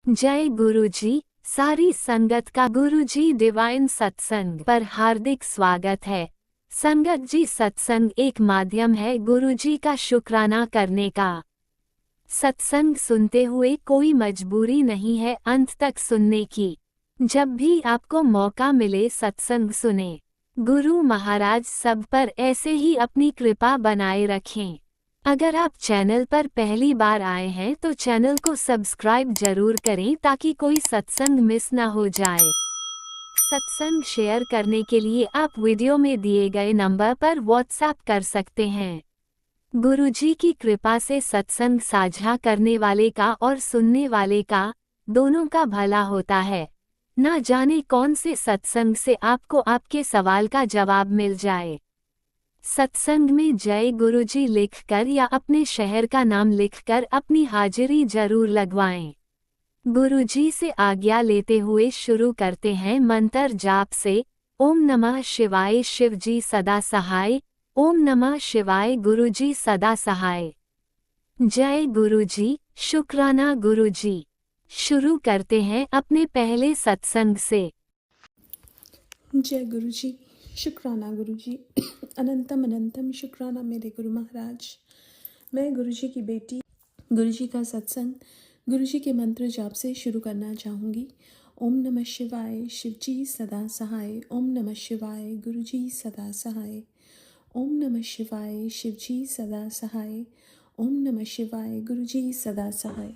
जय गुरुजी। सारी संगत का गुरुजी डिवाइन सत्संग पर हार्दिक स्वागत है। संगत जी, सत्संग एक माध्यम है गुरुजी का शुक्राना करने का। सत्संग सुनते हुए कोई मजबूरी नहीं है अंत तक सुनने की। जब भी आपको मौका मिले सत्संग सुने। गुरु महाराज सब पर ऐसे ही अपनी कृपा बनाए रखें। अगर आप चैनल पर पहली बार आए हैं तो चैनल को सब्सक्राइब जरूर करें ताकि कोई सत्संग मिस ना हो जाए। सत्संग शेयर करने के लिए आप वीडियो में दिए गए नंबर पर व्हाट्सएप कर सकते हैं। गुरुजी की कृपा से सत्संग साझा करने वाले का और सुनने वाले का दोनों का भला होता है। ना जाने कौन से सत्संग से आपको आपके सवाल का जवाब मिल जाए। सत्संग में जय गुरुजी लिखकर या अपने शहर का नाम लिखकर अपनी हाजिरी जरूर लगवाएं। गुरुजी से आज्ञा लेते हुए शुरू करते हैं मंत्र जाप से। ओम नमः शिवाय, शिवजी सदा सहाय। ओम नमः शिवाय, गुरुजी सदा सहाय। जय गुरुजी, शुक्राना गुरुजी। शुरू करते हैं अपने पहले सत्संग से। जय गुरु जी, शुक्राना गुरु जी। अनंतम अनंतम शुक्राना मेरे गुरु महाराज। मैं गुरु जी की बेटी गुरु जी का सत्संग गुरु जी के मंत्र जाप से शुरू करना चाहूँगी। ओम नमः शिवाय, शिवजी सदा सहाय। ओम नमः शिवाय, गुरु जी सदा सहाय। ओम नमः शिवाय, शिवजी सदा सहाय। ओम नमः शिवाय, गुरु जी सदा सहाय।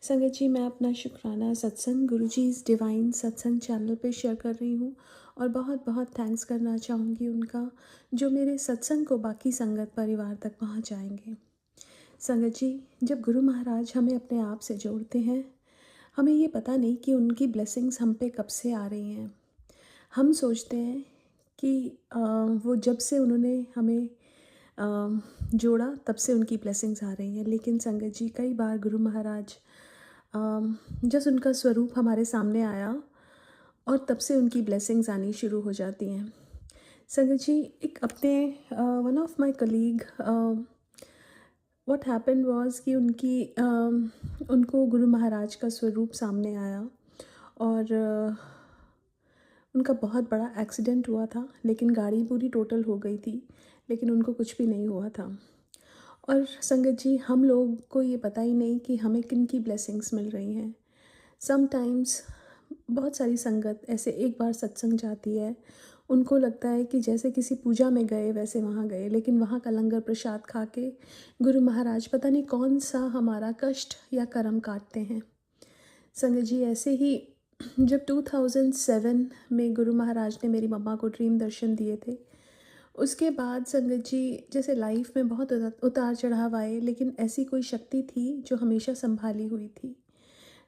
संगत जी, मैं अपना शुक्राना सत्संग गुरु जी इस डिवाइन सत्संग चैनल पे शेयर कर रही हूँ और बहुत बहुत थैंक्स करना चाहूँगी उनका, जो मेरे सत्संग को बाकी संगत परिवार तक पहुँचाएंगे। संगत जी, जब गुरु महाराज हमें अपने आप से जोड़ते हैं, हमें ये पता नहीं कि उनकी ब्लेसिंग्स हम पे कब से आ रही हैं। हम सोचते हैं कि वो जब से उन्होंने हमें जोड़ा तब से उनकी ब्लेसिंग्स आ रही हैं। लेकिन संगत जी, कई बार गुरु महाराज जब उनका स्वरूप हमारे सामने आया और तब से उनकी ब्लेसिंग्स आनी शुरू हो जाती हैं। संगत जी, एक अपने one of my colleague, what happened was कि उनको गुरु महाराज का स्वरूप सामने आया और उनका बहुत बड़ा एक्सीडेंट हुआ था। लेकिन गाड़ी पूरी टोटल हो गई थी, लेकिन उनको कुछ भी नहीं हुआ था। और संगत जी, हम लोग को ये पता ही नहीं कि हमें किन की ब्लेसिंग्स मिल रही हैं। समटाइम्स बहुत सारी संगत ऐसे एक बार सत्संग जाती है, उनको लगता है कि जैसे किसी पूजा में गए वैसे वहाँ गए, लेकिन वहाँ का लंगर प्रसाद खा के गुरु महाराज पता नहीं कौन सा हमारा कष्ट या कर्म काटते हैं। संगत जी, ऐसे ही जब 2007 में गुरु महाराज ने मेरी मम्मा को ड्रीम दर्शन दिए थे, उसके बाद संगत जी जैसे लाइफ में बहुत उतार चढ़ाव आए, लेकिन ऐसी कोई शक्ति थी जो हमेशा संभाली हुई थी।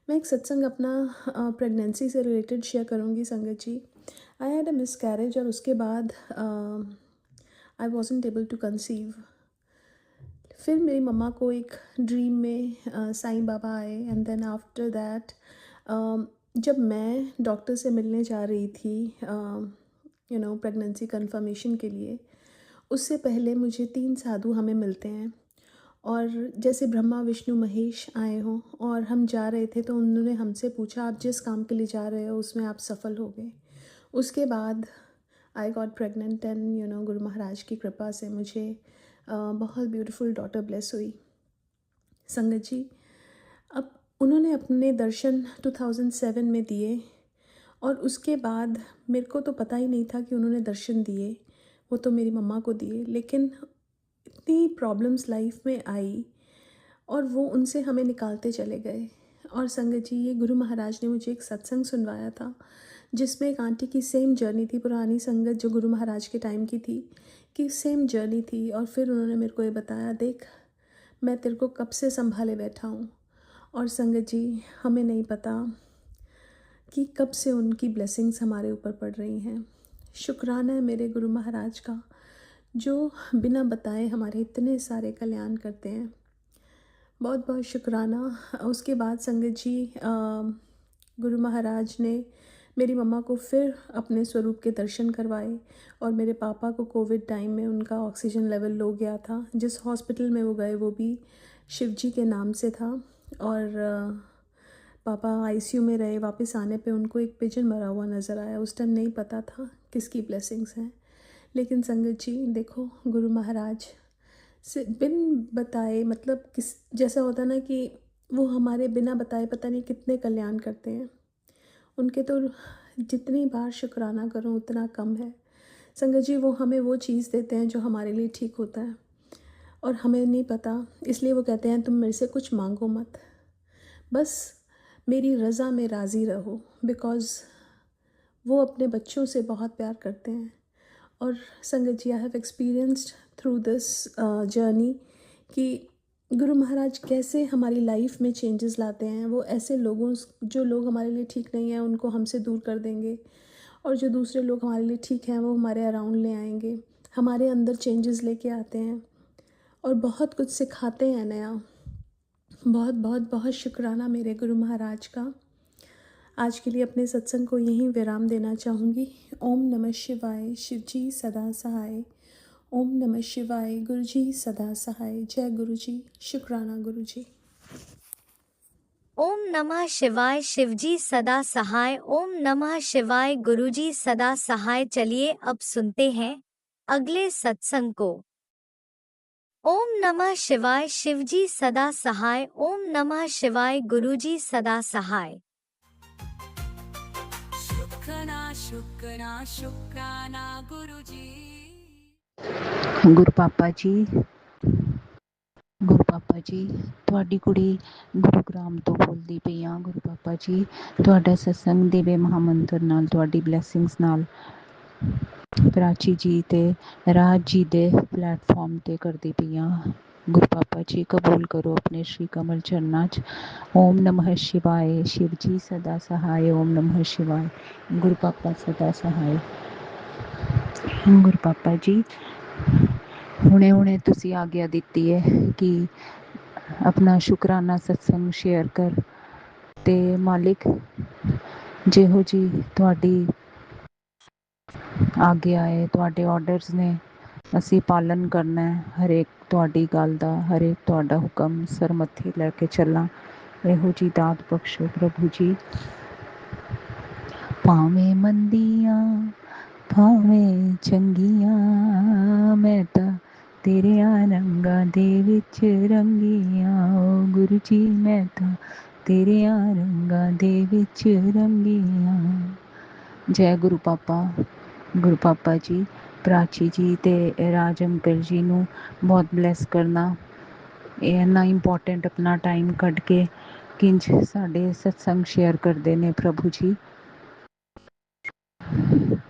मैं एक सत्संग अपना प्रेगनेंसी से रिलेटेड शेयर करूँगी संगत जी। आई हैड अ मिसकैरेज और उसके बाद I wasn't able to conceive. फिर मेरी मम्मा को एक ड्रीम में साईं बाबा आए एंड देन आफ्टर दैट जब मैं डॉक्टर से मिलने जा रही थी प्रेगनेंसी कंफर्मेशन के लिए, उससे पहले मुझे 3 साधु हमें मिलते हैं और जैसे ब्रह्मा विष्णु महेश आए हों और हम जा रहे थे तो उन्होंने हमसे पूछा, आप जिस काम के लिए जा रहे हो उसमें आप सफल हो गए। उसके बाद I got pregnant and Guru Maharaj की कृपा से मुझे बहुत ब्यूटीफुल डॉटर ब्लेस हुई। संगत जी, अब उन्होंने अपने दर्शन 2007 में दिए और उसके बाद मेरे को तो पता ही नहीं था कि उन्होंने दर्शन दिए, वो तो मेरी मम्मा को दिए। लेकिन इतनी प्रॉब्लम्स लाइफ में आई और वो उनसे हमें निकालते चले गए। और संगत जी, ये गुरु महाराज ने मुझे एक सत्संग सुनवाया था जिसमें एक आंटी की सेम जर्नी थी, पुरानी संगत जो गुरु महाराज के टाइम की थी, कि सेम जर्नी थी। और फिर उन्होंने मेरे को ये बताया, देख मैं तेरे को कब से संभाले बैठा हूँ। और संगत जी, हमें नहीं पता कि कब से उनकी ब्लेसिंग्स हमारे ऊपर पड़ रही हैं। शुक्राना है मेरे गुरु महाराज का, जो बिना बताए हमारे इतने सारे कल्याण करते हैं। बहुत बहुत शुक्राना। उसके बाद संगत जी, गुरु महाराज ने मेरी मम्मा को फिर अपने स्वरूप के दर्शन करवाए और मेरे पापा को कोविड टाइम में उनका ऑक्सीजन लेवल लो गया था। जिस हॉस्पिटल में वो गए वो भी शिव जी के नाम से था और पापा आईसीयू में रहे, वापस आने पे उनको एक पिजन मरा हुआ नज़र आया। उस टाइम नहीं पता था किसकी ब्लेसिंग्स हैं, लेकिन संगत जी देखो, गुरु महाराज से बिन बताए, मतलब किस जैसा होता ना कि वो हमारे बिना बताए पता नहीं कितने कल्याण करते हैं। उनके तो जितनी बार शुक्राना करो उतना कम है। संगत जी वो हमें वो चीज़ देते हैं जो हमारे लिए ठीक होता है, और हमें नहीं पता, इसलिए वो कहते हैं तुम मेरे से कुछ मांगो मत, बस मेरी रज़ा में राज़ी रहो। बिकॉज़ वो अपने बच्चों से बहुत प्यार करते हैं। और संगत जी, I have experienced through this journey कि गुरु महाराज कैसे हमारी लाइफ में चेंजेस लाते हैं। वो ऐसे लोगों, जो लोग हमारे लिए ठीक नहीं हैं उनको हमसे दूर कर देंगे, और जो दूसरे लोग हमारे लिए ठीक हैं वो हमारे अराउंड ले आएंगे, हमारे अंदर चेंजेस लेके आते हैं और बहुत कुछ सिखाते हैं नया। बहुत बहुत बहुत शुक्राना मेरे गुरु महाराज का। आज के लिए अपने सत्संग को यहीं विराम देना चाहूँगी। ओम नमः शिवाय, शिव जी सदा सहाय। ओम नमः शिवाय, गुरु जी सदा सहाय। जय गुरु जी, शुक्राना गुरु जी। ओम नमः शिवाय, शिवजी सदा सहाय। ओम नमः शिवाय, गुरुजी सदा सहाय। चलिए अब सुनते हैं अगले सत्संग को। ओम नमः शिवाय, शिवजी सदा सहाय। ओम नमः शिवाय, गुरुजी सदा सहाय। शुक्राना गुरुजी। ਗੁਰੂ ਪਾਪਾ ਜੀ ਤੁਹਾਡੀ ਕੁੜੀ ਗੁਰੂਗ੍ਰਾਮ ਤੋਂ ਬੋਲਦੀ ਪਈ ਆ। ਗੁਰੂ ਪਾਪਾ ਜੀ ਤੁਹਾਡਾ ਸਤਸੰਗ ਦੇਵੇ ਮਹਾਮੰਤਰ ਨਾਲ, ਤੁਹਾਡੀ ਬਲੈਸਿੰਗਸ ਨਾਲ ਪ੍ਰਾਚੀ ਜੀ ਤੇ ਰਾਜ ਜੀ ਦੇ ਪਲੇਟਫਾਰਮ ਤੇ ਕਰਦੀ ਪਈ ਆ। ਗੁਰੂ ਪਾਪਾ ਜੀ ਕਬੂਲ ਕਰੋ ਆਪਣੇ ਸ਼੍ਰੀ ਕਮਲ ਚਰਨਾਂ 'ਚ। ਓਮ ਨਮः शिवाय, शिव जी सदा सहाय। ओम नमः शिवाय, गुरु पापा सदा सहाय। गुरु पापा जी ਹੁਣੇ ਤੁਸੀਂ ਆਗਿਆ ਦਿੱਤੀ ਹੈ ਕਿ ਆਪਣਾ ਸ਼ੁਕਰਾਨਾ ਸਤਸੰਗ ਸ਼ੇਅਰ ਕਰ, ਤੇ ਮਾਲਿਕ ਜਿਹੋ ਜੀ ਤੁਹਾਡੀ ਆਗਿਆ ਹੈ, ਤੁਹਾਡੇ ਆਰਡਰਸ ਨੇ, ਅਸੀਂ ਪਾਲਨ ਕਰਨਾ ਹੈ ਹਰੇਕ ਤੁਹਾਡੀ ਗੱਲ ਦਾ, ਹਰੇਕ ਤੁਹਾਡਾ ਹੁਕਮ ਸਰ ਮੱਥੇ ਲੈ ਕੇ ਚੱਲਾਂ। ਇਹੋ ਜੀ ਦਾਤ ਬਖਸ਼ੋ ਪ੍ਰਭੂ ਜੀ। ਭਾਵੇਂ ਮੰਦੀਆਂ ਭਾਵੇਂ ਚੰਗੀਆਂ, ਮੈਂ ਤਾਂ ਤੇਰਿਆਂ ਰੰਗਾਂ ਦੇ ਵਿੱਚ ਰੰਗੀਆਂ। ਓ ਗੁਰੂ ਜੀ ਮੈਂ ਤਾਂ ਤੇਰਿਆਂ ਰੰਗਾਂ ਦੇ ਵਿੱਚ ਰੰਗੀਆਂ। ਜੈ ਗੁਰੂ ਪਾਪਾ ਜੀ। ਪ੍ਰਾਚੀ ਜੀ ਤੇ ਰਾਜ ਅੰਕਲ ਜੀ ਨੂੰ ਬਹੁਤ ਬਲੈਸ ਕਰਨਾ। ਇਹ ਇੰਨਾ ਇੰਪੋਰਟੈਂਟ ਆਪਣਾ ਟਾਈਮ ਕੱਢ ਕੇ ਕਿੰਝ ਸਾਡੇ ਸਤਸੰਗ ਸ਼ੇਅਰ ਕਰਦੇ ਨੇ ਪ੍ਰਭੂ ਜੀ।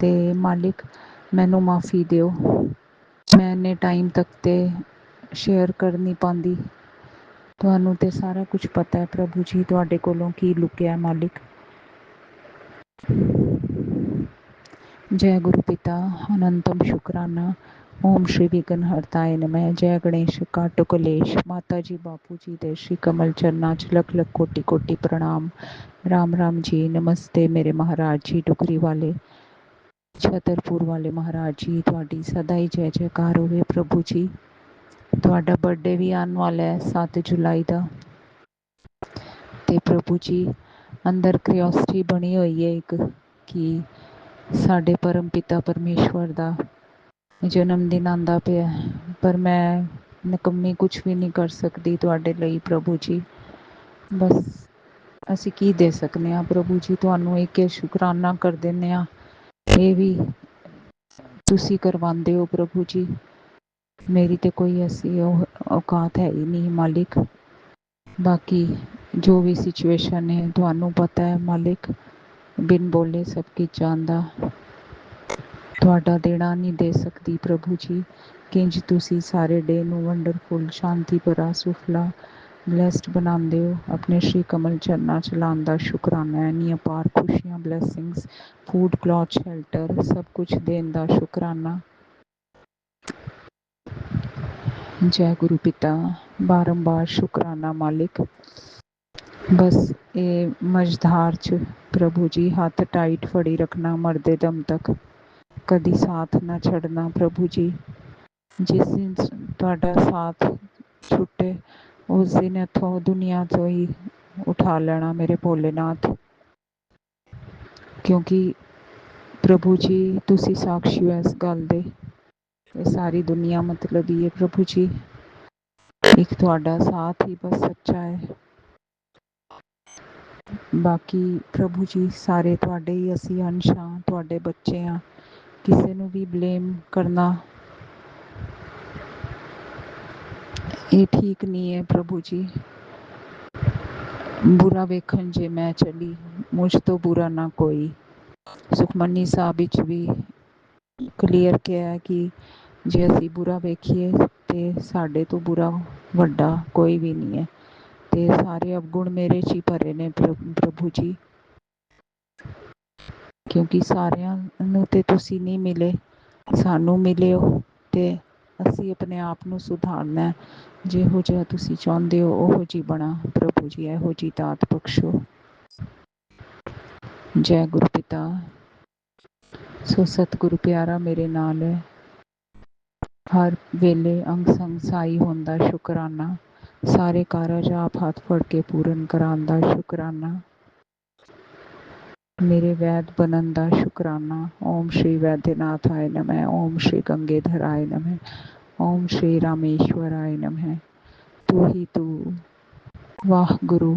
ਤੇ ਮਾਲਿਕ ਮੈਨੂੰ ਮਾਫੀ ਦਿਓ, ਮੈਂ ਇੰਨੇ ਟਾਈਮ ਤੱਕ ਤੇ ਸ਼ੇਅਰ ਕਰ ਨਹੀਂ ਪਾਉਂਦੀ। ਤੁਹਾਨੂੰ ਤੇ ਸਾਰਾ ਕੁਝ ਪਤਾ ਹੈ ਪ੍ਰਭੂ ਜੀ, ਤੁਹਾਡੇ ਕੋਲੋਂ ਕੀ ਲੁਕਿਆ ਮਾਲਿਕ। ਜੈ ਗੁਰੂ ਪਿਤਾ ਅਨੰਤਮ ਸ਼ੁਕਰਾਨਾ। ਓਮ ਸ਼੍ਰੀ ਵਿਘਨਹਰਤਾਏ ਨਮः। ਜੈ ਗਣੇਸ਼ ਕਾਟੋ ਕਲੇਸ਼। ਮਾਤਾ ਜੀ ਬਾਪੂ ਜੀ ਦੇ ਸ਼੍ਰੀ ਕਮਲ ਚਰਨਾਂ 'ਚ ਲੱਖ ਲੱਖ ਕੋਟੀ ਕੋਟੀ ਪ੍ਰਣਾਮ। ਰਾਮ ਰਾਮ ਜੀ, ਨਮਸਤੇ ਮੇਰੇ ਮਹਾਰਾਜ ਜੀ ਡੁਗਰੀ ਵਾਲੇ, ਛਤਰਪੁਰ ਵਾਲੇ ਮਹਾਰਾਜ ਜੀ। ਤੁਹਾਡੀ ਸਦਾ ਹੀ ਜੈ ਜੈਕਾਰ ਹੋਵੇ ਪ੍ਰਭੂ ਜੀ। ਤੁਹਾਡਾ ਬਰਥਡੇ ਵੀ ਆਉਣ ਵਾਲਾ ਹੈ 7 ਜੁਲਾਈ ਦਾ, ਤੇ ਪ੍ਰਭੂ ਜੀ ਅੰਦਰ ਕਿਉਰਿਓਸਿਟੀ ਬਣੀ ਹੋਈ ਹੈ ਇੱਕ ਕਿ ਸਾਡੇ ਪਰਮ ਪਿਤਾ ਪਰਮੇਸ਼ਵਰ ਦਾ ਜਨਮ ਦਿਨ ਆਉਂਦਾ ਪਿਆ, ਪਰ ਮੈਂ ਨਿਕੰਮੀ ਕੁਛ ਵੀ ਨਹੀਂ ਕਰ ਸਕਦੀ ਤੁਹਾਡੇ ਲਈ ਪ੍ਰਭੂ ਜੀ। ਬਸ ਅਸੀਂ ਕੀ ਦੇ ਸਕਦੇ ਹਾਂ ਪ੍ਰਭੂ ਜੀ, ਤੁਹਾਨੂੰ ਇੱਕ ਸ਼ੁਕਰਾਨਾ ਕਰ ਦਿੰਦੇ ਹਾਂ। ਇਹ ਵੀ ਤੁਸੀਂ ਕਰਵਾਉਂਦੇ ਹੋ ਪ੍ਰਭੂ ਜੀ। ਮੇਰੀ ਤੇ ਕੋਈ ਐਸੀ ਔਕਾਤ ਹੈ ਹੀ ਨਹੀਂ ਮਾਲਿਕ। ਬਾਕੀ ਜੋ ਵੀ ਸਿਚੁਏਸ਼ਨ ਹੈ ਤੁਹਾਨੂੰ ਪਤਾ ਹੈ ਮਾਲਿਕ, ਬਿਨ ਬੋਲੇ ਸਭ ਕੁਛ ਜਾਣਦਾ। ਤੁਹਾਡਾ ਦੇਣਾ ਨਹੀਂ ਦੇ ਸਕਦੀ ਪ੍ਰਭੂ ਜੀ। ਕਿੰਝ ਤੁਸੀਂ ਸਾਰੇ ਡੇ ਨੂੰ ਵੰਡਰਫੁਲ, ਸ਼ਾਂਤੀ ਭਰਾ, ਸੁਫਲਾ, ਬਲੈਸਡ ਬਣਾਉਂਦੇ ਹੋ। ਆਪਣੇ ਸ਼੍ਰੀ ਕਮਲ ਚਰਨਾਂ 'ਚ ਲਾਉਣ ਦਾ ਸ਼ੁਕਰਾਨਾ ਹੈ। ਇੰਨੀਆਂ ਅਪਾਰ ਖੁਸ਼ੀਆਂ, ਬਲੈਸਿੰਗਸ, ਫੂਡ, ਕਲੌਥ, ਸ਼ੈਲਟਰ ਸਭ ਕੁਛ ਦੇਣ ਦਾ ਸ਼ੁਕਰਾਨਾ। ਜੈ ਗੁਰੂ ਪਿਤਾ, ਬਾਰੰਬਾਰ ਸ਼ੁਕਰਾਨਾ ਮਾਲਿਕ। ਬਸ ਇਹ ਮਝਧਾਰ 'ਚ ਪ੍ਰਭੂ ਜੀ ਹੱਥ ਟਾਈਟ ਫੜੀ ਰੱਖਣਾ ਮਰਦੇ ਦਮ ਤੱਕ, ਕਦੀ ਸਾਥ ਨਾ ਛੱਡਣਾ ਪ੍ਰਭੂ ਜੀ। ਜਿਸ ਦਿਨ ਤੁਹਾਡਾ ਸਾਥ ਛੁੱਟੇ ਉਸ ਦਿਨ ਇੱਥੋਂ ਦੁਨੀਆ ਤੋਂ ਹੀ उठा लेना मेरे भोलेनाथ, क्योंकि प्रभु जी तुसी साक्षी हो इस गल दे। ये सारी दुनिया मतलब ही है प्रभु जी, एक तुहाडा साथ ही बस सच्चा है। बाकी प्रभु जी सारे तुहाडे ही असी अंश हाँ, तुहाडे बच्चे हाँ। किसी नूं भी ब्लेम करना ये ठीक नहीं है प्रभु जी। बुरा वेखन जे मैं चली, मुझ तो बुरा ना कोई। सुखमनी साहब विच भी क्लीयर किया है कि जे असी बुरा वेखीए ते साडे तो बुरा वड्डा कोई भी नहीं है, ते सारे अवगुण मेरे च ही भरे ने प्रभु जी, क्योंकि सारिਆਂ ਨੂੰ ਤੇ ਤੁਸੀਂ नहीं मिले, सानू मिले हो ते ਅਸੀਂ अपने आप ਨੂੰ ਸੁਧਾਰਨਾ ਹੈ। ਜਿਹੋ ਜਿਹਾ ਤੁਸੀਂ ਚਾਹੁੰਦੇ ਹੋ ਉਹੋ ਜੀ ਬਣਾ ਪ੍ਰਭੂ ਜੀ, ਇਹੋ ਜੀ ਦਾਤ ਬਖਸ਼ੋ। ਜੈ ਗੁਰੂ ਪਿਤਾ। ਸੋ ਸਤਿਗੁਰੂ ਪਿਆਰਾ ਮੇਰੇ ਨਾਲ ਹੈ, ਹਰ ਵੇਲੇ ਅੰਗ ਸੰਗ ਸਾਈ ਹੁੰਦਾ ਸ਼ੁਕਰਾਨਾ, ਸਾਰੇ ਕਾਰਜ ਆਪ ਹੱਥ ਫੜ ਕੇ ਪੂਰਨ ਕਰਾਉਣ ਦਾ ਸ਼ੁਕਰਾਨਾ, मेरे वैद बनन दा शुकराना। ओम श्री वैद्यनाथाय नमः, ओम श्री गंगेधराय नमः, ओम श्री रामेश्वराय नमः। तू ही तू वाह गुरु,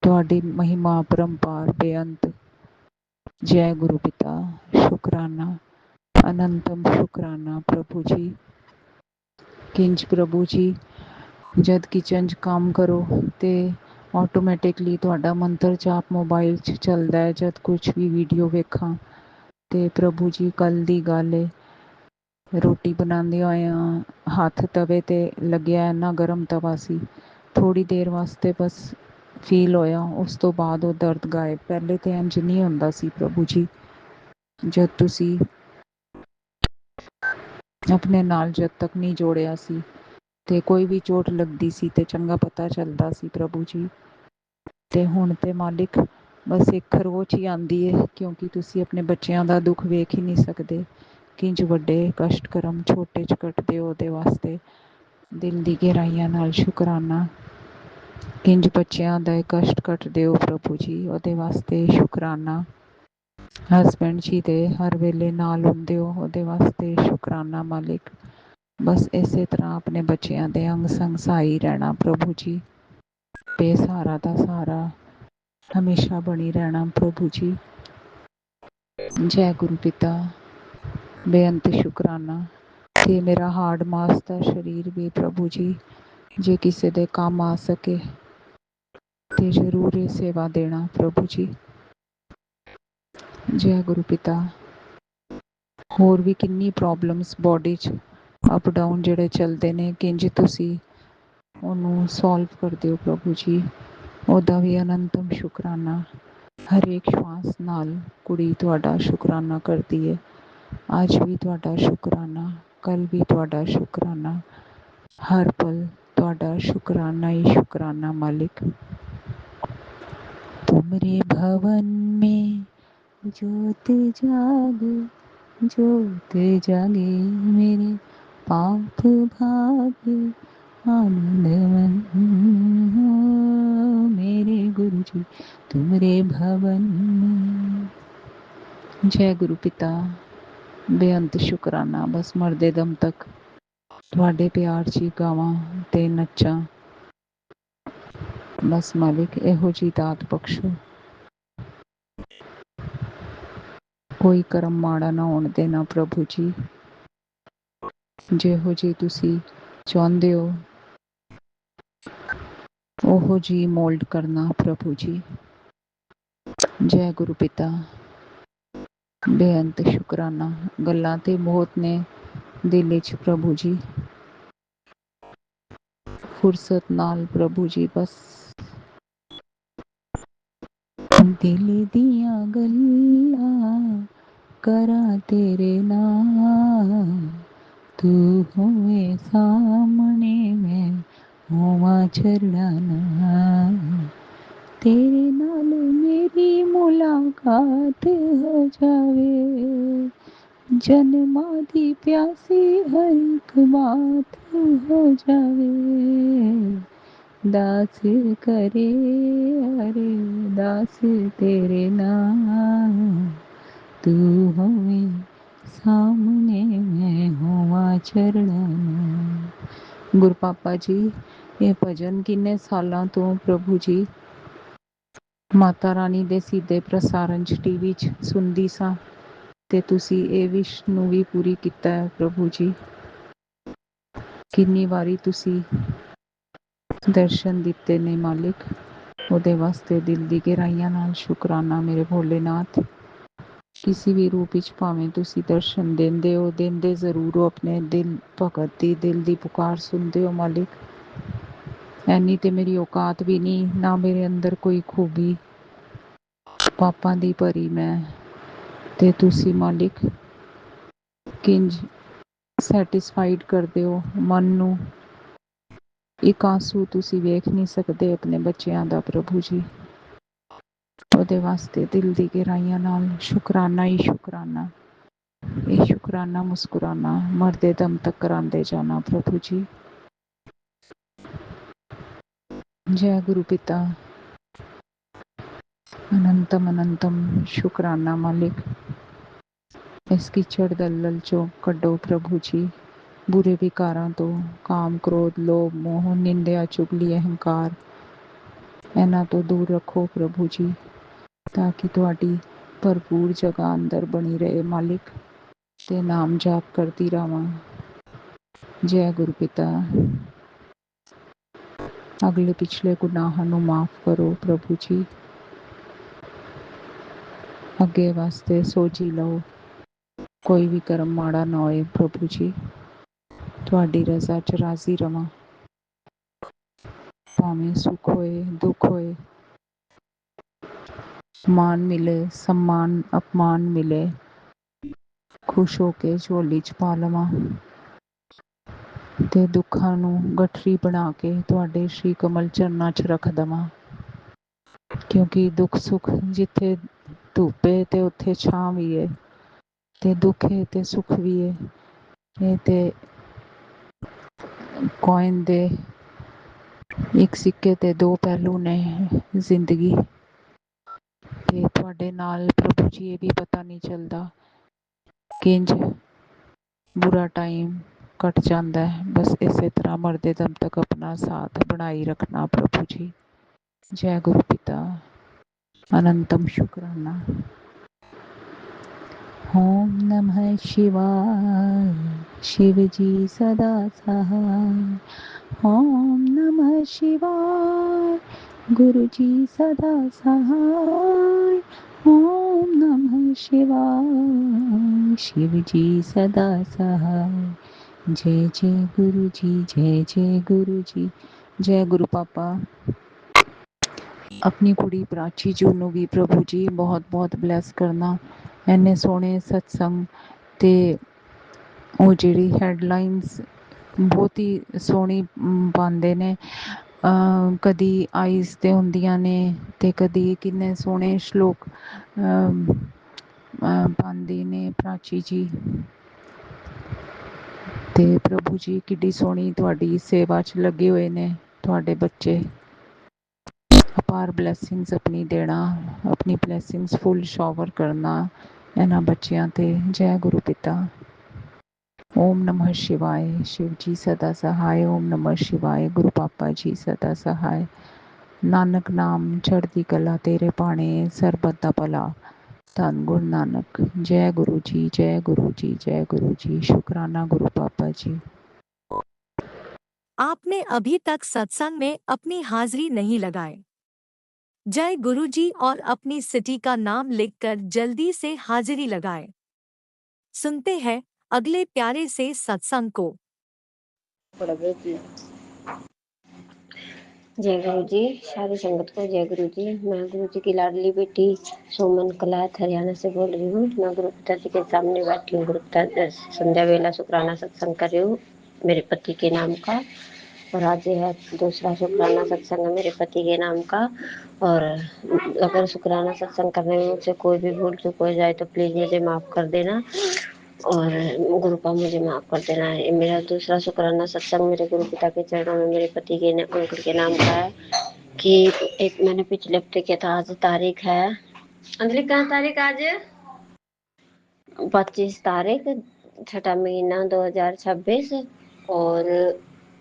तुहाडी महिमा परंपार बेअंत। जय गुरु पिता। शुकराना अनंतम शुकराना प्रभु जी। किंज प्रभु जी जद किचन च काम करो ते ਆਟੋਮੈਟਿਕਲੀ ਤੁਹਾਡਾ ਮੰਤਰ ਜਾਪ ਮੋਬਾਈਲ 'ਚ ਚੱਲਦਾ ਹੈ। ਜਦ ਕੁਛ ਵੀ ਵੀਡੀਓ ਵੇਖਾਂ ਤੇ ਪ੍ਰਭੂ ਜੀ ਕੱਲ੍ਹ ਦੀ ਗੱਲ ਹੈ, ਰੋਟੀ ਬਣਾਉਂਦੇ ਹੋਇਆ ਹੱਥ ਤਵੇ 'ਤੇ ਲੱਗਿਆ, ਇੰਨਾ ਗਰਮ ਤਵਾ ਸੀ। ਥੋੜ੍ਹੀ ਦੇਰ ਵਾਸਤੇ ਬਸ ਫੀਲ ਹੋਇਆ, ਉਸ ਤੋਂ ਬਾਅਦ ਉਹ ਦਰਦ ਗਾਇਬ। ਪਹਿਲੇ ਤਾਂ ਇੰਝ ਨਹੀਂ ਹੁੰਦਾ ਸੀ ਪ੍ਰਭੂ ਜੀ। ਜਦ ਤੁਸੀਂ ਆਪਣੇ ਨਾਲ ਜਦ ਤੱਕ ਨਹੀਂ ਜੋੜਿਆ ਸੀ ਤੇ ਕੋਈ ਵੀ ਚੋਟ ਲੱਗਦੀ ਸੀ ਤੇ ਚੰਗਾ ਪਤਾ ਚੱਲਦਾ ਸੀ ਪ੍ਰਭੂ ਜੀ। ਤੇ ਹੁਣ ਤੇ ਮਾਲਿਕ ਬਸ ਇੱਕ ਖਰੋਚ ਹੀ ਆਉਂਦੀ ਹੈ, ਕਿਉਂਕਿ ਤੁਸੀਂ ਆਪਣੇ ਬੱਚਿਆਂ ਦਾ ਦੁੱਖ ਵੇਖ ਹੀ ਨਹੀਂ ਸਕਦੇ। ਕਿੰਝ ਵੱਡੇ ਕਸ਼ਟ ਕਰਮ ਛੋਟੇ 'ਚ ਕੱਟਦੇ ਹੋ, ਉਹਦੇ ਵਾਸਤੇ ਦਿਲ ਦੀ ਗਹਿਰਾਈਆਂ ਨਾਲ ਸ਼ੁਕਰਾਨਾ। ਕਿੰਝ ਬੱਚਿਆਂ ਦਾ ਕਸ਼ਟ ਕੱਟਦੇ ਹੋ ਪ੍ਰਭੂ ਜੀ, ਉਹਦੇ ਵਾਸਤੇ ਸ਼ੁਕਰਾਨਾ। ਹਸਬੈਂਡ ਜੀ ਦੇ ਹਰ ਵੇਲੇ ਨਾਲ ਹੁੰਦੇ ਹੋ, ਉਹਦੇ ਵਾਸਤੇ ਸ਼ੁਕਰਾਨਾ ਮਾਲਿਕ। ਬਸ ਇਸੇ ਤਰ੍ਹਾਂ ਆਪਣੇ ਬੱਚਿਆਂ ਦੇ ਅੰਗ ਸੰਗ ਸਹਾਈ ਰਹਿਣਾ ਪ੍ਰਭੂ ਜੀ। ਬੇਸਹਾਰਾ ਦਾ ਸਹਾਰਾ ਹਮੇਸ਼ਾ ਬਣੀ ਰਹਿਣਾ ਪ੍ਰਭੂ ਜੀ। ਜੈ ਗੁਰੂ ਪਿਤਾ। ਬੇਅੰਤ ਸ਼ੁਕਰਾਨਾ। ਤੇ ਮੇਰਾ ਹਾਰਡ ਮਾਸ ਦਾ ਸਰੀਰ ਵੀ ਪ੍ਰਭੂ ਜੀ ਜੇ ਕਿਸੇ ਦੇ ਕੰਮ ਆ ਸਕੇ ਤੇ ਜ਼ਰੂਰ ਇਹ ਸੇਵਾ ਦੇਣਾ ਪ੍ਰਭੂ ਜੀ। ਜੈ ਗੁਰੂ ਪਿਤਾ। ਹੋਰ ਵੀ ਕਿੰਨੀ ਪ੍ਰੋਬਲਮਸ ਬੋਡੀ 'ਚ ਅਪ ਡਾਊਨ ਜਿਹੜੇ ਚੱਲਦੇ ਨੇ, ਕਿੰਝ ਤੁਸੀਂ ਉਹਨੂੰ ਸੋਲਵ ਕਰਦੇ ਹੋ ਪ੍ਰਭੂ ਜੀ, ਉਹਦਾ ਵੀ ਅਨੰਤਮ ਸ਼ੁਕਰਾਨਾ। ਹਰੇਕ ਸ਼ਵਾਸ ਨਾਲ ਕੁੜੀ ਤੁਹਾਡਾ ਸ਼ੁਕਰਾਨਾ ਕਰਦੀ ਹੈ। ਅੱਜ ਵੀ ਤੁਹਾਡਾ ਸ਼ੁਕਰਾਨਾ, ਕੱਲ੍ਹ ਵੀ ਤੁਹਾਡਾ ਸ਼ੁਕਰਾਨਾ, ਹਰ ਪਲ ਤੁਹਾਡਾ ਸ਼ੁਕਰਾਨਾ ਹੀ ਸ਼ੁਕਰਾਨਾ ਮਾਲਿਕ। तुमरे भवन में ज्योत जागे, ज्योत जागे मेरे पाप भागे आनंद मन हो मेरे गुरु जी तुमरे भवन में। जय गुरु पिता। बेअंत शुकराना। बस मरदे दम तक ਤੁਹਾਡੇ ਪਿਆਰ 'ਚ ਹੀ ਗਾਵਾਂ ਤੇ ਨੱਚਾਂ। ਬਸ ਮਾਲਿਕ ਇਹੋ ਜਿਹੀ ਦਾਤ ਬਖਸ਼ੋ, ਕੋਈ ਕਰਮ ਮਾੜਾ ਨਾ ਹੋਣ ਦੇਣਾ ਪ੍ਰਭੂ ਜੀ। ਜਿਹੋ ਜਿਹੀ ਤੁਸੀਂ ਚਾਹੁੰਦੇ ਹੋ ਉਹੋ ਜਿਹੀ ਮੋਲਡ ਕਰਨਾ ਪ੍ਰਭੂ ਜੀ। ਜੈ ਗੁਰੂ ਪਿਤਾ। ਬੇਅੰਤ ਸ਼ੁਕਰਾਨਾ। ਗੱਲਾਂ ਤੇ ਬਹੁਤ ਨੇ ਦਿਲ ਵਿੱਚ ਪ੍ਰਭੂ ਜੀ, ਫੁਰਸਤ ਨਾਲ ਪ੍ਰਭੂ ਜੀ ਬਸ ਦਿਲ ਦੀਆਂ ਗੱਲਾਂ ਕਰਾਂ ਤੇਰੇ ਨਾਲ, ਤੂੰ ਹੋਵੇਂ ਸਾਹਮਣੇ ਮੈਂ ਹੋਵਾਂ ਚਰਨਾਂ ਨਾਲ, ਤੇਰੇ ਨਾਲ ਮੇਰੀ ਮੁਲਾਕਾਤ ਹੋ ਜਾਵੇ, ਜਨਮਾਂ ਦੀ ਪਿਆਸੀ ਹਰ ਇੱਕ ਬਾਤ ਹੋ ਜਾਵੇ, दास करे अरे दास तेरे नाम, तू होवे सामने मैं होवा चरणों ਨੂੰ। ਗੁਰੂ ਪਾਪਾ ਜੀ, ਇਹ ਭਜਨ ਕਿੰਨੇ ਸਾਲਾਂ ਤੋਂ ਪ੍ਰਭੂ ਜੀ ਮਾਤਾ ਰਾਣੀ ਦੇ ਸਿੱਧੇ ਪ੍ਰਸਾਰਣ 'ਚ ਟੀਵੀ 'ਚ ਸੁਣਦੀ ਸਾਂ, ਤੇ ਤੁਸੀਂ ਇਹ ਵਿਸ਼ ਨੂੰ ਵੀ ਪੂਰੀ ਕੀਤਾ ਹੈ ਪ੍ਰਭੂ ਜੀ। ਕਿੰਨੀ ਵਾਰੀ ਤੁਸੀਂ ਦਰਸ਼ਨ ਦਿੱਤੇ ਨੇ ਮਾਲਿਕ, ਉਹਦੇ ਵਾਸਤੇ ਦਿਲ ਦੀ ਗਹਿਰਾਈਆਂ ਨਾਲ ਸ਼ੁਕਰਾਨਾ ਮੇਰੇ ਭੋਲੇਨਾਥ। ਕਿਸੇ ਵੀ ਰੂਪ ਵਿੱਚ ਭਾਵੇਂ ਤੁਸੀਂ ਦਰਸ਼ਨ ਦਿੰਦੇ ਹੋ, ਦਿੰਦੇ ਜ਼ਰੂਰ ਹੋ, ਆਪਣੇ ਦਿਲ ਭਗਤ ਦੀ ਦਿਲ ਦੀ ਪੁਕਾਰ ਸੁਣਦੇ ਹੋ ਮਾਲਿਕ। ਐਨੀ ਤੇ ਮੇਰੀ ਔਕਾਤ ਵੀ ਨਹੀਂ, ਨਾ ਮੇਰੇ ਅੰਦਰ ਕੋਈ ਖੂਬੀ, ਪਾਪਾਂ ਦੀ ਭਰੀ ਮੈਂ, ਤੇ ਤੁਸੀਂ ਮਾਲਿਕ ਕਿੰਜ ਸੈਟਿਸਫਾਈਡ ਕਰਦੇ ਹੋ ਮਨ ਨੂੰ। ਇੱਕ ਆਂਸੂ ਤੁਸੀਂ ਵੇਖ ਨਹੀਂ ਸਕਦੇ ਆਪਣੇ ਬੱਚਿਆਂ ਦਾ ਪ੍ਰਭੂ ਜੀ। ਉਹਦੇ ਵਾਸਤੇ ਦਿਲ ਦੀ ਗਹਿਰਾਈਆਂ ਨਾਲ ਸ਼ੁਕਰਾਨਾ ਹੀ ਸ਼ੁਕਰਾਨਾ, ਇਹ ਸ਼ੁਕਰਾਨਾ ਮੁਸਕਰਾਨਾ ਮਰਦੇ ਦਮ ਤੱਕ ਕਰਾਂਦੇ ਜਾਣਾ ਪ੍ਰਭੂ ਜੀ। जय गुरु पिता अनंतम अनंतम शुकराना मालिक। इस कीचड़ दलदल चों कड्डो प्रभु जी, बुरे विकारां तो, काम क्रोध लोभ मोह निंदिया चुगली अहंकार, इन्हां तो दूर रखो प्रभु जी, ताकि तुहाडी भरपूर जगह अंदर बनी रहे मालिक, ते नाम जाप करती रहां। जय गुरु पिता। अगले पिछले गुनाहां नूं माफ़ करो प्रभु जी, अगे वास्ते सोची लो कोई भी कर्म माड़ा ना होए प्रभु जी। तुहाडी रज़ा च राज़ी रवां, भावें सुख होए दुख होए, मान मिले सम्मान अपमान मिले, खुश होके झोली च पा लवां, ते दुखां नूं गठरी बना के तुहाडे श्री कमल चरनां च रख दवां। क्योंकि दुख सुख जिथे धुप है ते उत्थे छां भी है, ते दुख है ते सुख भी है। ये ते कॉइन दे एक सिक्के ते दो पहलू ने जिंदगी। ते तुहाडे नाल प्रभु जी ये भी पता नहीं चलता किंज बुरा टाइम कट जाता है। बस इसे तरह मरदे दम तक अपना साथ बनाई रखना प्रभु जी। जय गुरु पिता अनंतम शुक्राना। ओम नमः शिवाय, शिव जी सदा सहाय। ओम नमः शिवाय, गुरु जी सदा सहाय। ओम नमः शिवाय, शिव जी सदा सहाय। जय जय गुरु जी, जय जय गुरु जी। जय गुरु पापा। अपनी कुड़ी प्राची जी ਨੂੰ ਵੀ ਪ੍ਰਭੂ ਜੀ ਬਹੁਤ ਬਹੁਤ ਬਲੈਸ ਕਰਨਾ। ਐਨੇ ਸੋਹਣੇ ਸਤਸੰਗ ਤੇ ਉਹ ਜਿਹੜੀ ਹੈਡਲਾਈਨਸ ਬਹੁਤ ਹੀ ਸੋਹਣੀ ਪਾਉਂਦੇ ਨੇ। ਕਦੀ ਆਈਸ ਤੇ ਹੁੰਦੀਆਂ ਨੇ ਤੇ ਕਦੀ ਕਿੰਨੇ ਸੋਹਣੇ ਸ਼ਲੋਕ ਪਾਉਂਦੇ ਨੇ ਪ੍ਰਾਚੀ ਜੀ। ਤੇ ਪ੍ਰਭੂ ਜੀ ਕਿੱਡੀ ਸੋਹਣੀ ਤੁਹਾਡੀ ਸੇਵਾ 'ਚ ਲੱਗੇ ਹੋਏ ਨੇ ਤੁਹਾਡੇ ਬੱਚੇ। ਅਪਾਰ ਬਲੈਸਿੰਗਸ ਆਪਣੀ ਦੇਣਾ, ਆਪਣੀ ਬਲੈਸਿੰਗਸ ਫੁੱਲ ਸ਼ਾਵਰ ਕਰਨਾ ਇਹਨਾਂ ਬੱਚਿਆਂ ਤੇ। ਜੈ ਗੁਰੂ ਪਿਤਾ। ओम नमः शिवाय, शिव जी सदा सहाय। ओम नमः शिवाय, गुरु पापा जी सदा सहाय। नानक नाम चढ़दी कला तेरे पाने, सरबत दा भला धन गुरु नानक। जय गुरु जी, जय गुरु जी, जय गुरु जी। शुकराना गुरु पापा जी। आपने अभी तक सत्संग में अपनी हाजिरी नहीं लगाए। जय गुरु जी और अपनी सिटी का नाम लिखकर जल्दी से हाजिरी लगाए। सुनते हैं अगले प्यारे से सत्संग को। जय गुरु जी। सारी संगत को जय गुरु जी। मैं गुरु जी की लाडली बेटी सोमन कलाथ हरियाणा से बोल रही हूँ। मैं गुरु पिता जी के सामने बैठी हूँ। गुरु पिता संध्या वेला शुक्राना सत्संग कर रही हूँ मेरे पति के नाम का। और आज है दूसरा शुक्राना सत्संग है मेरे पति के नाम का। और अगर शुक्राना सत्संग करने में मुझसे कोई भी भूल चूक हो जाए तो प्लीज़ मुझे माफ़ कर देना। और गुरुपा मुझे माफ कर देना है। मेरा दूसरा शुक्राना सत्संग मेरे गुरु पिता के चरणों में मेरे पति के अंकल के नाम का है कि एक मैंने पिछले हफ्ते किया था। आज तारीख है अंजलि, कहाँ तारीख आज 25 तारीख, छठा महीना 2026 और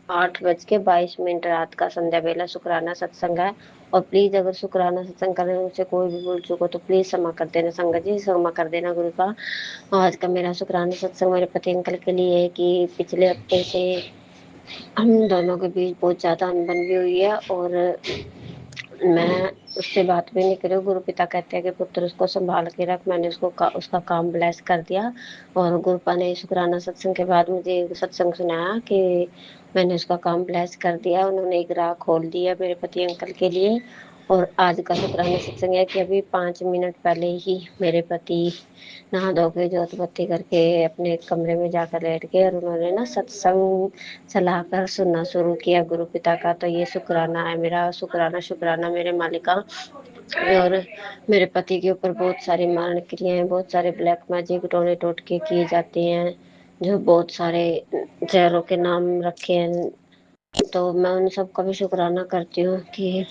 8:22 रात का संध्या बेला शुक्राना सत्संग है। और प्लीज अगर शुक्राना सत्संग करने में मुझसे कोई भी भूल चूको तो प्लीज क्षमा कर देना संगत जी, क्षमा कर देना गुरु का। आज का मेरा शुक्राना सत्संग मेरे पति अंकल के लिए है कि पिछले हफ्ते से हम दोनों के बीच बहुत ज्यादा अनबन भी हुई है और मैं उससे बात भी नहीं करी। गुरु पिता कहते हैं कि पुत्र उसको संभाल के रख। मैंने उसका काम ब्लेस कर दिया। और गुरुपा ने शुक्राना सत्संग के बाद मुझे सत्संग सुनाया कि मैंने उसका काम ब्लेस कर दिया। उन्होंने एक राह खोल दिया मेरे पति अंकल के लिए। और आज का शुक्राना सत्संग है कि अभी 5 मिनट पहले ही मेरे पति नहा धो के जोत बत्ती करके अपने कमरे में जाकर लेट गए और उन्होंने ना सत्संग चलाकर सुनना शुरू किया गुरु पिता का। तो ये शुक्राना है मेरा, शुक्राना शुक्राना मेरे मालिका। और मेरे पति के ऊपर बहुत सारी मारण क्रियाएं, बहुत सारे ब्लैक मैजिक टोने टोटके किए जाते हैं, जो बहुत सारे जहरों के नाम रखे हैं। तो मैं उन सब का भी शुक्राना करती हूँ कि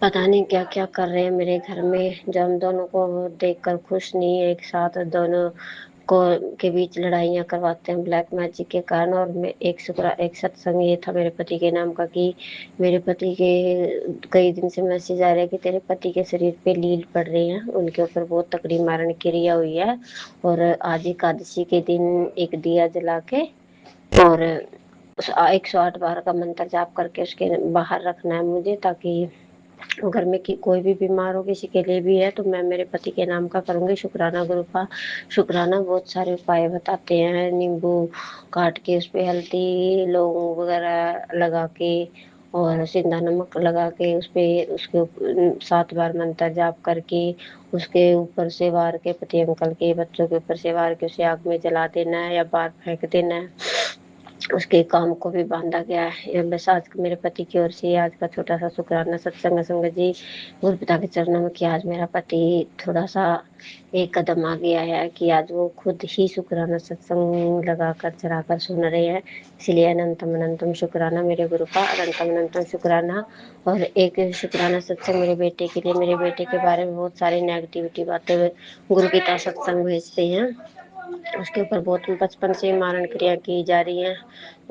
पता नहीं क्या क्या कर रहे हैं मेरे घर में, जो हम दोनों को देखकर खुश नहीं है। एक साथ दोनों को के बीच लड़ाइयाँ करवाते हैं ब्लैक मैजिक के कारण। और मैं एक सत्संग ये था मेरे पति के नाम का कि मेरे पति के कई दिन से मैसेज आ रहे हैं कि तेरे पति के शरीर पे लील पड़ रही है, उनके ऊपर बहुत तकड़ी मारण क्रिया हुई है। और आज एकादशी के दिन एक दिया जला के और 108 बार का मंत्र जाप करके उसके बाहर रखना है मुझे, ताकि घर में कोई भी बीमार हो, किसी के लिए भी है तो मैं मेरे पति के नाम का करूंगी शुक्राना गुरु का। शुक्राना बहुत सारे उपाय बताते हैं, नींबू काट के उस पे हल्दी लौंग वगैरह लगा के और सिंधा नमक लगा के उस पे उसके 7 बार मंत्र जाप करके उसके ऊपर से वार के, पति अंकल के बच्चों के ऊपर से वार के उसे आग में जला देना है या बाहर फेंक देना है। उसके काम को भी बांधा गया है। यह बस आज मेरे पति की ओर से आज का छोटा सा शुक्राना सत्संग संगत जी गुरु पिता के चरणों में कि आज मेरा पति थोड़ा सा एक कदम आगे आया है कि आज वो खुद ही शुक्राना सत्संग लगाकर चढ़ाकर सुन रहे हैं। इसलिए अनंतम अनंतम शुक्राना मेरे गुरु का, अनंतम अनंतम शुक्राना। और एक शुक्राना सत्संग मेरे बेटे के लिए। मेरे बेटे के बारे में बहुत सारी नेगेटिविटी बातें गुरु पिता सत्संग भेजते हैं, उसके ऊपर बहुत बचपन से मारण क्रिया की जा रही है।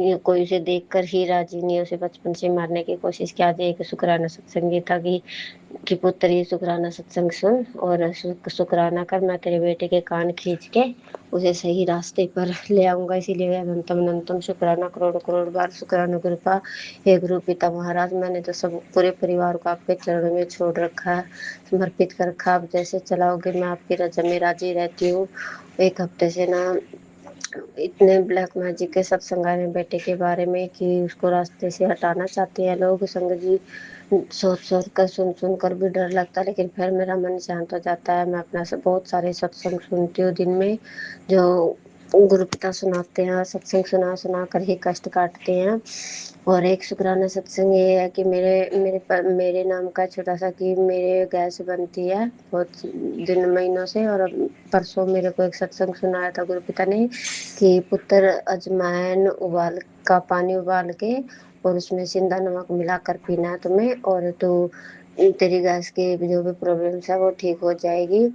ये कोई उसे देखकर ही राजी नहीं है, उसे बचपन से मारने की कोशिश की। आज एक शुक्राना सत्संग ये था कि पुत्र ये शुक्राना सत्संग सुन और शुक्राना कर, मैं तेरे बेटे के कान खींच के उसे सही रास्ते पर ले आऊंगा। इसीलिए अनंतम अनंतम शुक्राना, करोड़ करोड़ बार शुक्राना गुरु का। हे गुरु पिता महाराज, मैंने तो सब पूरे परिवार को आपके चरणों में छोड़ रखा है, समर्पित कर रखा। आप जैसे चलाओगे मैं आपकी रजा में राजी रहती हूँ। एक हफ्ते से ना इतने ब्लैक मैजिक के सत्संग आए बेटे के बारे में कि उसको रास्ते से हटाना चाहते हैं लोग। संगत जी सोच सोच कर सुन कर भी डर लगता है, लेकिन फिर मेरा मन शांत हो जाता है। मैं अपना बहुत सारे सत्संग सुनती हूँ दिन में, जो गुरु पिता सुनाते हैं। सत्संग सुना सुना कर ही कष्ट काटते हैं। और एक शुक्राना सत्संग ये है कि मेरे नाम का छोटा सा कि मेरे गैस बनती है बहुत दिन महीनों से। और परसों मेरे को एक सत्संग सुनाया था गुरु पिता ने कि पुत्र अजवाइन उबाल का पानी उबाल के और उसमें सिंधा नमक मिलाकर पीना है तुम्हें, और तो तेरी गैस की जो भी प्रॉब्लम्स है वो ठीक हो जाएगी।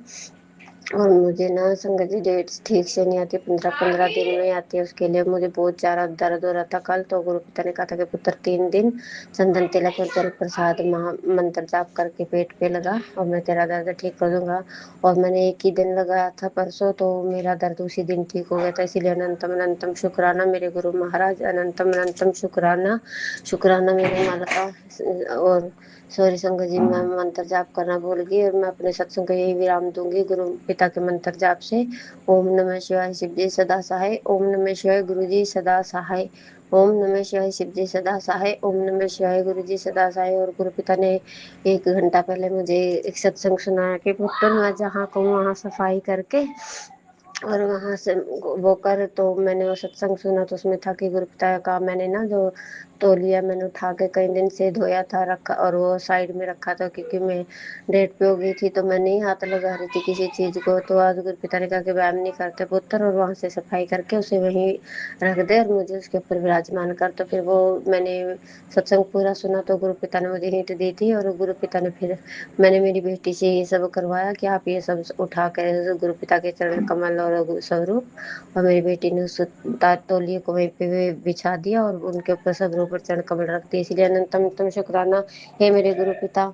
और मुझे ना संगत जी डेट्स ठीक से नहीं आती, 15-15 दिन में आती है। उसके लिए मुझे बहुत ज़्यादा दर्द हो रहा था कल। तो गुरु पिता ने कहा था कि पुत्र 3 दिन चंदन तिलक और जल प्रसाद महा मंत्र जाप करके पेट पे लगा और मैं तेरा दर्द ठीक कर दूंगा। और मैंने एक ही दिन लगाया था परसों, तो मेरा दर्द उसी दिन ठीक हो गया था। इसीलिए अनंतम अनंतम शुक्राना मेरे गुरु महाराज, अनंतम अनंतम शुक्राना। शुक्राना मेरे मालका। और सॉरी संगत जी, मैं मंत्र जाप करना भूल गई और मैं अपने सत्संग को यही विराम दूंगी गुरु पिता के मंत्र जाप से। ओम नमः शिवाय शिव जी सदा सहाय, ओम नमः शिवाय गुरु जी सदा सहाय, ओम नमः शिवाय शिव जी सदा सहाय, ओम नमः शिवाय गुरु जी सदा सहाय। और गुरु पिता ने 1 घंटा पहले मुझे एक सत्संग सुनाया कि पुत्र मैं जहाँ कहूँ वहाँ सफाई करके और वहाँ से वो कर तो मैंने वो सत्संग सुना तो उसमें था कि गुरुपिता का मैंने ना जो तौलिया मैंने उठा के कई दिन से धोया था रखा और वो साइड में रखा था क्योंकि मैं डेट पे हो गई थी तो मैं नहीं हाथ लगा रही थी किसी चीज़ को। तो आज गुरुपिता ने कहा कि व्यायाम नहीं करते पुत्र और वहाँ से सफाई करके उसे वहीं रख दे और मुझे उसके ऊपर विराजमान कर। तो फिर वो मैंने सत्संग पूरा सुना तो गुरुपिता ने मुझे हिंट दी थी और गुरुपिता ने फिर मैंने मेरी बेटी से ये सब करवाया कि आप ये सब उठा कर गुरुपिता के चरण कमल और स्वरूप और मेरी बेटी ने उस तौलिए को वहीं पे बिछा दिया और उनके ऊपर स्वरूप पर चरण कमल रख दिया। इसलिए अनंतम तुम शुक्राना हे मेरे गुरुपिता,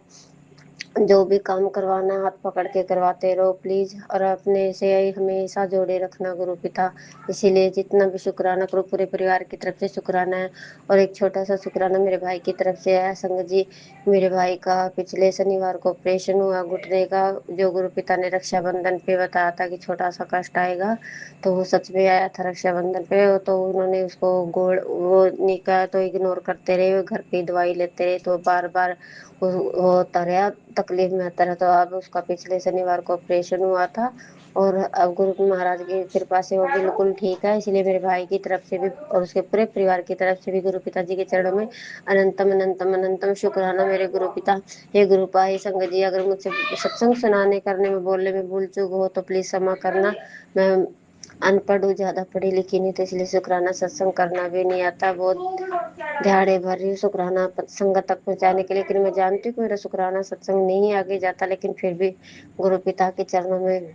जो भी काम करवाना हाथ पकड़ के करवाते रहो प्लीज और अपने से हमेशा जोड़े रखना गुरुपिता। इसीलिए जितना भी शुक्राना करो पूरे परिवार की तरफ से शुक्राना है। और एक छोटा सा शुक्राना मेरे भाई की तरफ से है। संगत जी, मेरे भाई का पिछले शनिवार को ऑपरेशन हुआ घुटने का, जो गुरुपिता ने रक्षाबंधन पे बताया था कि छोटा सा कष्ट आएगा, तो वो सच में आया था रक्षाबंधन पे। तो उन्होंने उसको गोड़ वो निका तो इग्नोर करते रहे, घर पे दवाई लेते रहे तो बार बार वो होता रहा, तकलीफ में आता रहा। तो अब उसका पिछले शनिवार को ऑपरेशन हुआ था और अब गुरु महाराज की कृपा से वो बिल्कुल ठीक है। इसलिए मेरे भाई की तरफ से भी और उसके पूरे परिवार की तरफ से भी गुरु पिताजी के चरणों में अनंतम अनंतम अनंतम शुक्राना मेरे गुरु पिता। हे गुरुपा हे संगत जी, अगर मुझसे सत्संग सुनाने करने में बोलने में भूल चूक हो तो प्लीज क्षमा करना। मैं अनपढ़ हूँ, ज्यादा पढ़ी लिखी नहीं, तो इसलिए शुक्राना सत्संग करना भी नहीं आता। बहुत दिहाड़े भर रही हूँ शुक्राना संगत तक पहुँचाने के लिए, लेकिन मैं जानती हूँ कि मेरा शुक्राना सत्संग नहीं आगे जाता, लेकिन फिर भी गुरु पिता के चरणों में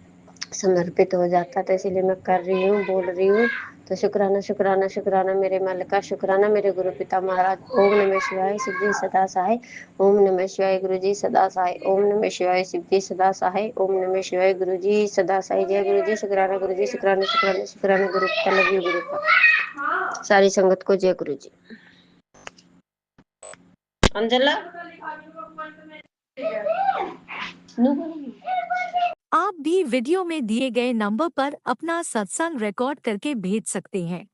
समर्पित हो जाता, तो इसीलिए मैं कर रही हूँ, बोल रही हूँ। तो शुक्राना शुक्राना शुक्राना मेरे मालिक का, शुक्राना मेरे गुरु पिता महाराज। ओम नमः शिवाय शिव जी सदा सहाय, ओम नमः शिवाय गुरु जी सदा सहाय, ओम नमः शिवाय शिव जी सदा सहाय, ओम नमः शिवाय गुरु जी सदा सहाय। जय गुरु जी, शुक्राना गुरु जी, शुक्राना शुक्राना शुक्राना गुरु पिता, लव यू गुरु पिता। सारी संगत को जय गुरु जी। अंजला आप भी वीडियो में दिए गए नंबर पर अपना सत्संग रिकॉर्ड करके भेज सकते हैं।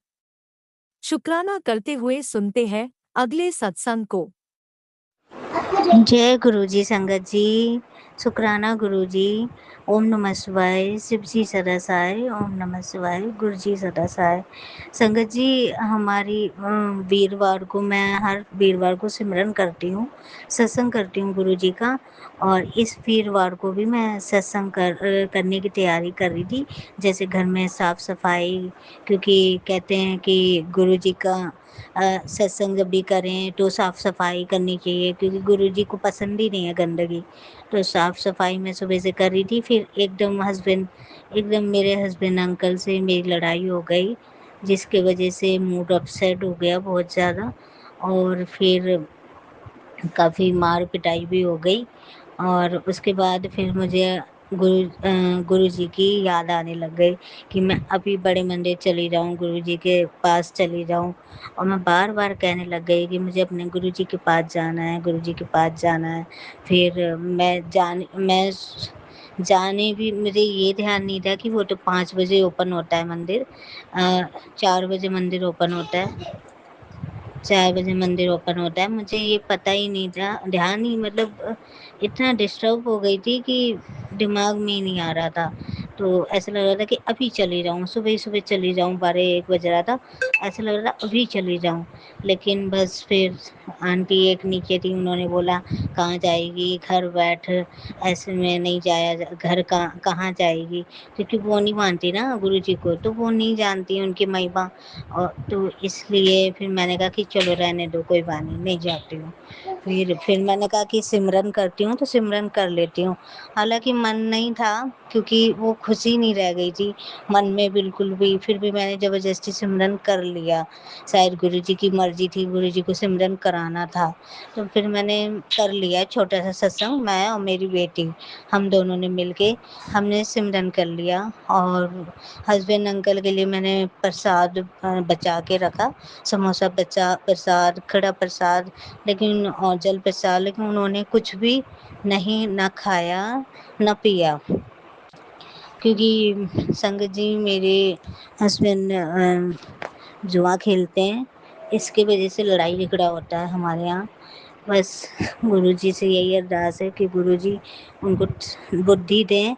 शुक्राना करते हुए सुनते हैं अगले सत्संग को। जय गुरु जी संगत जी, शुक्राना गुरु जी। ओम नमः शिवाय शिव जी सदा सहाय, ओम नमः शिवाय गुरु जी सदा सहाय। संगत जी, हमारी वीरवार को मैं हर वीरवार को सिमरन करती हूँ, सत्संग करती हूँ गुरु जी का। और इस वीरवार को भी मैं सत्संग करने की तैयारी कर रही थी, जैसे घर में साफ सफाई, क्योंकि कहते हैं कि गुरु जी का सत्संग जब भी करें तो साफ़ सफाई करनी चाहिए, क्योंकि गुरु जी को पसंद ही नहीं है गंदगी। तो साफ़ सफाई मैं सुबह से कर रही थी, फिर एकदम मेरे हस्बैंड अंकल से मेरी लड़ाई हो गई, जिसके वजह से मूड अपसेट हो गया बहुत ज़्यादा, और फिर काफ़ी मार पिटाई भी हो गई। और उसके बाद फिर मुझे गुरु जी की याद आने लग गई कि मैं अभी बड़े मंदिर चली जाऊँ, गुरु जी के पास चली जाऊँ। और मैं बार बार कहने लग गई कि मुझे अपने गुरु जी के पास जाना है, गुरु जी के पास जाना है। फिर मैं जाने भी मुझे ये ध्यान नहीं था कि वो तो 5 बजे ओपन होता है मंदिर, 4 बजे मंदिर ओपन होता है, 4 बजे मंदिर ओपन होता है। मुझे ये पता ही नहीं था, ध्यान ही मतलब इतना डिस्टर्ब हो गई थी कि दिमाग में ही नहीं आ रहा था। तो ऐसा लग रहा था कि अभी चली जाऊँ, सुबह ही सुबह चली जाऊँ, 12-1 बज रहा था, ऐसा लग रहा था अभी चली जाऊँ। लेकिन बस फिर आंटी एक नीचे थी, उन्होंने बोला कहाँ जाएगी, घर बैठ, ऐसे में नहीं जाया घर कहाँ जाएगी, क्योंकि वो नहीं मानती ना गुरु जी को, तो वो नहीं जानती उनकी महिमा। और तो इसलिए फिर मैंने कहा कि चलो रहने दो, कोई बात नहीं जाती हूँ। फिर मैंने कहा कि सिमरन करती हूँ तो सिमरन कर लेती हूँ। हालांकि मन नहीं था, क्योंकि वो खुशी नहीं रह गई थी मन में बिल्कुल भी। फिर भी मैंने ज़बरदस्ती सिमरन कर लिया, शायद गुरु जी की मर्जी थी, गुरु जी को सिमरन कराना था, तो फिर मैंने कर लिया छोटा सा सत्संग। मैं और मेरी बेटी, हम दोनों ने मिलके हमने सिमरन कर लिया। और हस्बैंड अंकल के लिए मैंने प्रसाद बचा के रखा, समोसा प्रसाद, खड़ा प्रसाद, लेकिन और जल प्रसाद, लेकिन उन्होंने कुछ भी नहीं, न खाया न पिया, क्योंकि संगत जी मेरे हस्बैंड जुआ खेलते हैं, इसकी वजह से लड़ाई झगड़ा होता है हमारे यहाँ। बस गुरु जी से यही अरदास है कि गुरु जी उनको बुद्धि दें,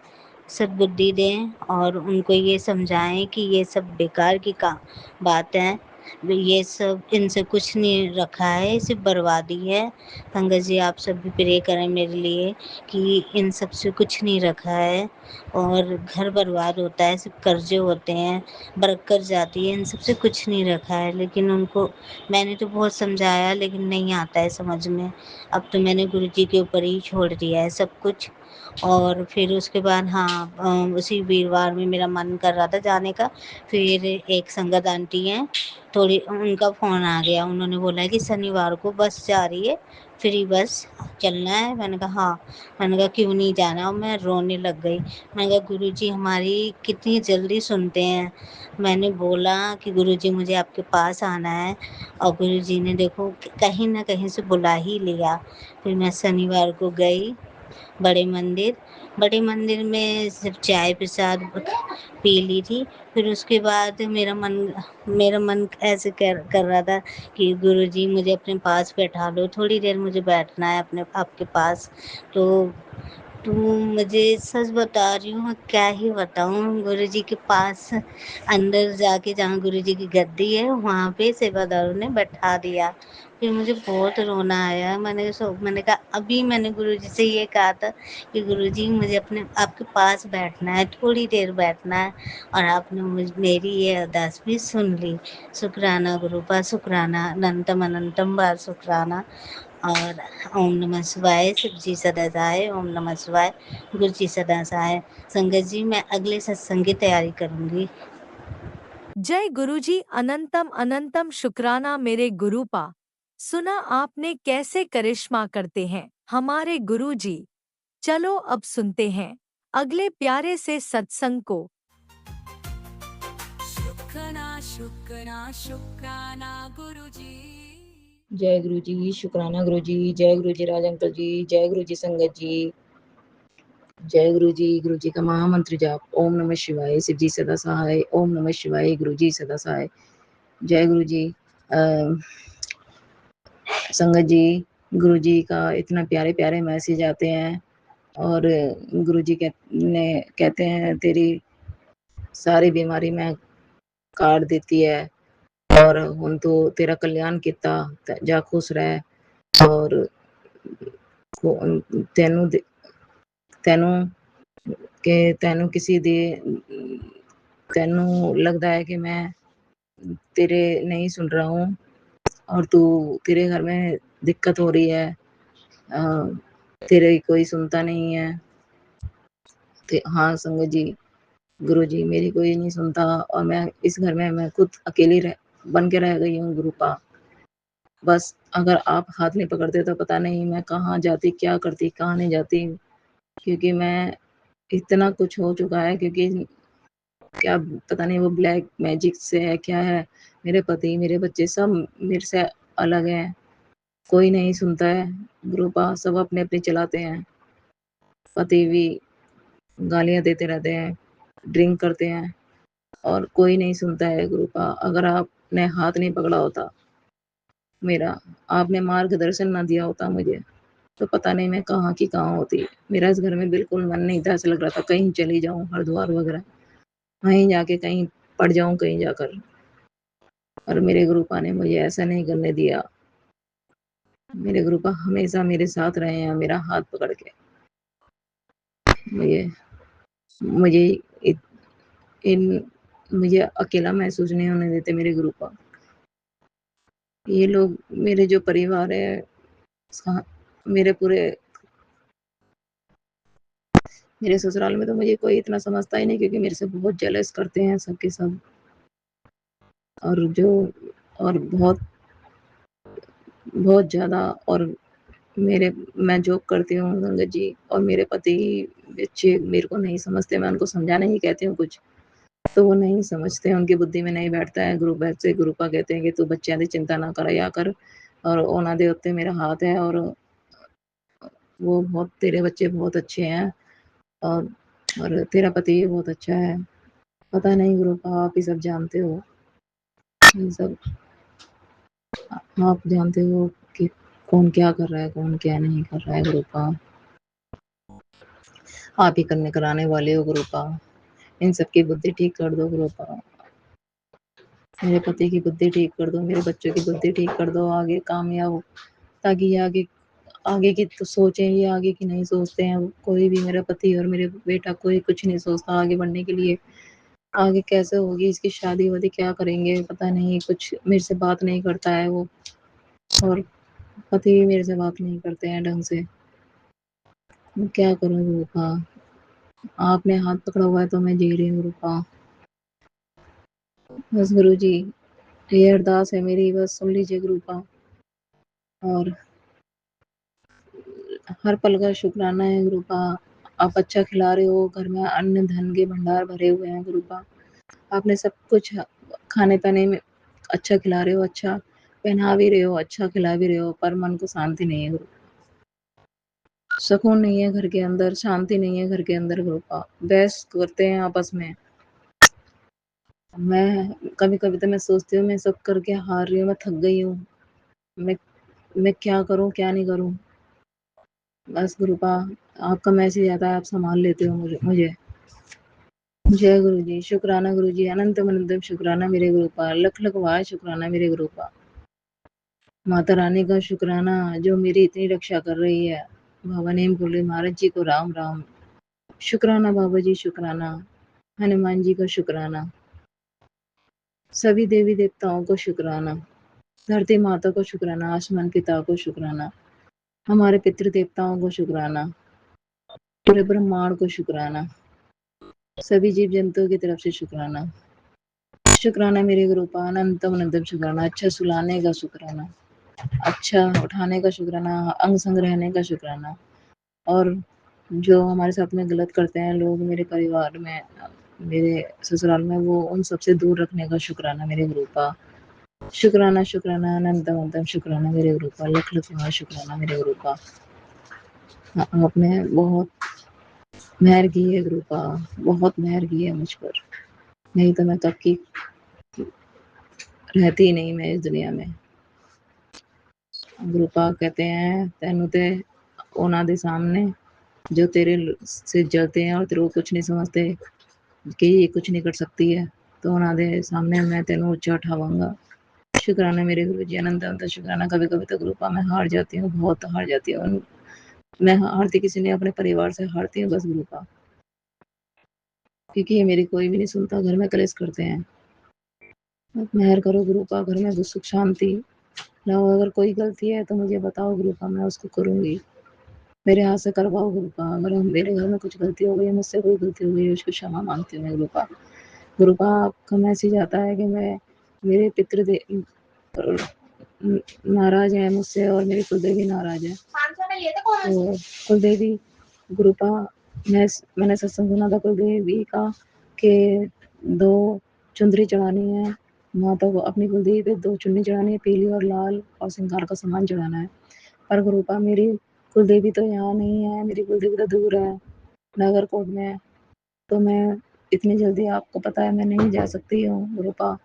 सद्बुद्धि दें और उनको ये समझाएं कि ये सब बेकार की बात है, ये सब इनसे कुछ नहीं रखा है, सिर्फ बर्बादी है। संगत जी आप सब भी प्रे करें मेरे लिए कि इन सब से कुछ नहीं रखा है और घर बर्बाद होता है, सिर्फ कर्जे होते हैं, बरकत जाती है, इन सब से कुछ नहीं रखा है। लेकिन उनको मैंने तो बहुत समझाया लेकिन नहीं आता है समझ में। अब तो मैंने गुरु जी के ऊपर ही छोड़ दिया है सब कुछ। और फिर उसके बाद उसी वीरवार में मेरा मन कर रहा था जाने का, फिर एक संगत आंटी हैं, थोड़ी उनका फ़ोन आ गया, उन्होंने बोला है कि शनिवार को बस जा रही है, फ्री बस, चलना है? मैंने कहा हाँ। मैंने कहा क्यों नहीं जाना? और मैं रोने लग गई। मैंने कहा गुरुजी हमारी कितनी जल्दी सुनते हैं। मैंने बोला कि गुरुजी मुझे आपके पास आना है और गुरुजी ने देखो कहीं न कहीं से बुला ही लिया। फिर मैं शनिवार को गई बड़े मंदिर में सिर्फ चाय प्रसाद पी ली थी। फिर उसके बाद मेरा मन ऐसे कर रहा था कि गुरुजी मुझे अपने पास बैठा लो, थोड़ी देर मुझे बैठना है अपने आपके पास। तो मुझे सच बता रही हूँ, क्या ही बताऊँ, गुरुजी के पास अंदर जाके जहाँ गुरुजी की गद्दी है वहाँ पे सेवादारों ने बैठा दिया। फिर मुझे बहुत रोना आया। मैंने कहा अभी मैंने गुरुजी से ये कहा था कि गुरुजी मुझे अपने आपके पास बैठना है, थोड़ी देर बैठना है, और आपने मेरी ये अरदास भी सुन ली। शुक्राना गुरुपा, शुक्राना, अनंतम अनंतम बार शुक्राना। और ओम नमः शिवाय, शिव जी सदा सहाय, ओम नमः शिवाय, गुरु जी सदा सहाय। संगत जी मैं अगले सत्संग की तैयारी करूँगी। जय गुरुजी, अनंतम अनंतम शुक्राना मेरे गुरुपा। सुना आपने कैसे करिश्मा करते हैं हमारे गुरुजी। चलो अब सुनते हैं अगले प्यारे से सत्संग को। शुक्राना शुक्राना शुक्राना गुरुजी। जय गुरु जी, शुक्राना गुरु जी, जय गुरु जी राज अंकल जी, जय गुरु जी संगत जी, जय गुरु जी का महामंत्र जाप, ओम नमः शिवाय, शिव जी सदा सहाय, ओम नमः शिवाय, गुरु जी सदा सहाय, जय गुरु जी। संगत जी, गुरु जी का इतना प्यारे प्यारे मैसेज आते हैं और गुरु जी कहते हैं तेरी सारी बीमारी में काट देती है और हुण तो तेरा कल्याण किता, जा खुश रह और ਤੈਨੂੰ लगता है कि मैं तेरे नहीं सुन रहा हूँ और तेरे घर में दिक्कत हो रही है, तेरे कोई सुनता नहीं है। हाँ संगत जी, गुरु जी मेरी कोई नहीं सुनता और मैं इस घर में मैं खुद अकेली बन के रह गई हूँ गुरुपा। बस अगर आप हाथ नहीं पकड़ते तो पता नहीं मैं कहाँ जाती, क्या करती, कहाँ नहीं जाती, क्योंकि मैं इतना कुछ हो चुका है, क्योंकि क्या पता नहीं वो ब्लैक मैजिक से है क्या है। मेरे पति मेरे बच्चे सब मेरे से अलग हैं, कोई नहीं सुनता है गुरुपा, सब अपने अपने चलाते हैं। पति भी गालियां देते रहते हैं, ड्रिंक करते हैं और कोई नहीं सुनता है गुरुपा। अगर आपने हाथ नहीं पकड़ा होता मेरा, आपने मार्गदर्शन ना दिया होता मुझे, तो पता नहीं मैं कहाँ की कहाँ होती। मेरा इस घर में बिल्कुल मन नहीं था, ऐसा लग रहा था कहीं चली जाऊं, हरिद्वार वगैरह वहीं जाके कहीं पड़ जाऊं कहीं जाकर, और मेरे गुरुपा ने मुझे ऐसा नहीं करने दिया। मेरे गुरुपा हमेशा मेरे साथ रहे हैं, मेरा हाथ पकड़ के मुझे मुझे अकेला महसूस नहीं होने देते मेरे गुरुपा। ये लोग मेरे जो परिवार है, मेरे ससुराल में तो मुझे कोई इतना समझता ही नहीं, क्योंकि मेरे से बहुत जेलस करते हैं सबके सब। और बहुत बहुत ज़्यादा। और मैं जॉब करती हूँ संगत जी, और मेरे पति बच्चे मेरे को नहीं समझते। मैं उनको समझाने ही कहती हूँ कुछ, तो वो नहीं समझते, उनकी बुद्धि में नहीं बैठता है। गुरुपा कहते हैं कि तू बच्चों की चिंता ना कराया कर, और उन्हों दे उत्ते मेरा हाथ है, और वो बहुत, तेरे बच्चे बहुत अच्छे हैं और तेरा पति भी बहुत अच्छा है। पता नहीं गुरुपा, आप ही सब जानते हो, ये सब आप जानते हो कि कौन क्या कर रहा है, कौन क्या नहीं कर रहा है गुरुपा। आप ही करने कराने वाले हो गुरुपा। इन सबकी बुद्धि ठीक कर दो गुरुपा। मेरे पति की बुद्धि ठीक कर दो, मेरे बच्चों की बुद्धि ठीक कर दो, आगे कामयाब हो, ताकि ये आगे आगे की तो सोचें, ये आगे की नहीं सोचते हैं कोई भी। मेरा पति और मेरे बेटा कोई कुछ नहीं सोचता आगे बढ़ने के लिए। आगे कैसे होगी इसकी शादी वादी, क्या करेंगे पता नहीं, कुछ मेरे से बात नहीं करता है वो, और पति भी मेरे से बात नहीं करते हैं ढंग से। मैं क्या करूं गुरुपा? आपने हाथ पकड़ा हुआ है तो मैं जी रही हूँ गुरुपा। बस गुरु जी, ये अरदास है मेरी, बस सुन लीजिए गुरुपा। और हर पल का शुक्राना है गुरुपा। आप अच्छा खिला रहे हो, घर में अन्न धन के भंडार भरे हुए हैं गुरुपा। आपने सब कुछ खाने पाने में अच्छा खिला रहे हो, अच्छा पहना भी रहे हो, अच्छा खिला भी रहे हो, पर मन को शांति नहीं है गुरु। सुकून नहीं है घर के अंदर, शांति नहीं है घर के अंदर गुरुपा। बहस करते हैं आपस में। मैं कभी कभी तो मैं सोचती हूँ मैं सब करके हार रही हूँ, मैं थक गई हूँ। मैं मैं क्या करूँ क्या नहीं करूँ। बस गुरुपा, आपका मैसेज आता है, आप संभाल लेते हो मुझे। जय गुरु जी, शुक्राना गुरु जी, अनंत अनंत शुक्राना मेरे गुरुपा, लख लख वार शुक्राना मेरे गुरुपा। माता रानी का शुक्राना जो मेरी इतनी रक्षा कर रही है। बाबा नेम बोले महाराज जी को राम राम। शुक्राना बाबा जी, शुक्राना हनुमान जी का शुक्राना, सभी देवी देवताओं को शुक्राना, धरती माता को शुक्राना, आसमान पिता को शुक्राना, हमारे पितृ देवताओं को शुक्राना, पूरे ब्रह्मांड को शुक्राना, सभी जीव जंतुओं की तरफ से शुक्राना। शुक्राना मेरे गुरुपा, अनंतम अनंतम शुक्राना। अच्छा सुलाने का शुक्राना, अच्छा उठाने का शुक्राना, अंग संग रहने का शुक्राना। और जो हमारे साथ में गलत करते हैं लोग मेरे परिवार में, मेरे ससुराल में, वो उन सबसे दूर रखने का शुक्राना मेरे गुरुपा। शुक्राना शुक्राना अनंतम अनंतम शुक्राना मेरे गुरुपा, लख लख वार शुक्राना मेरे गुरुपा। आपने बहुत मेहर की है गुरुपा, बहुत मेहर की है मुझ पर, नहीं तो मैं कब की रहती ही नहीं मैं इस दुनिया में। गुरुपा कहते हैं तेनू ते ਉਹਨਾਂ ਦੇ सामने जो तेरे से जलते हैं और तेरे को कुछ नहीं समझते कि ये कुछ नहीं कर सकती है, तो ਉਹਨਾਂ ਦੇ सामने मैं तेनू ऊंचा उठाऊंगा। शुक्राना मेरे गुरु जी, अनंत अनंत शुक्राना। कभी कभी तो गुरुपा मैं हार जाती हूँ, बहुत हार जाती हूँ। मैं हारती किसी ने अपने परिवार से हारती हूँ बस गुरुपा, क्योंकि ये मेरी कोई भी नहीं सुनता, घर में कलेश करते हैं। मेहर करो गुरुपा, घर में सुख शांति लाओ। अगर कोई गलती है तो मुझे बताओ गुरुपा, मैं उसको करूँगी, मेरे हाथ से करवाओ गुरुपा। अगर मेरे घर में कुछ गलती हो गई, मुझसे कोई गलती हो गई, उसको क्षमा मांगती हूँ मैं गुरुपा। गुरुपा आपका मैसेज आता है कि मैं मेरे नाराज है मुझसे और मेरी कुलदेवी नाराज है। तो कुलदेवी गुरुपा, मैंने सत्संग सुना था कुलदेवी का कि 2 चुंदरी चढ़ानी है माता को, अपनी कुलदेवी पे 2 चुन्नी चढ़ानी है, पीली और लाल, और श्रृंगार का सामान चढ़ाना है। पर गुरुपा मेरी कुलदेवी तो यहाँ नहीं है, मेरी कुलदेवी तो दूर है, नागरकोट में है। तो मैं इतनी जल्दी, आपको पता है मैं नहीं जा सकती हूँ गुरुपा,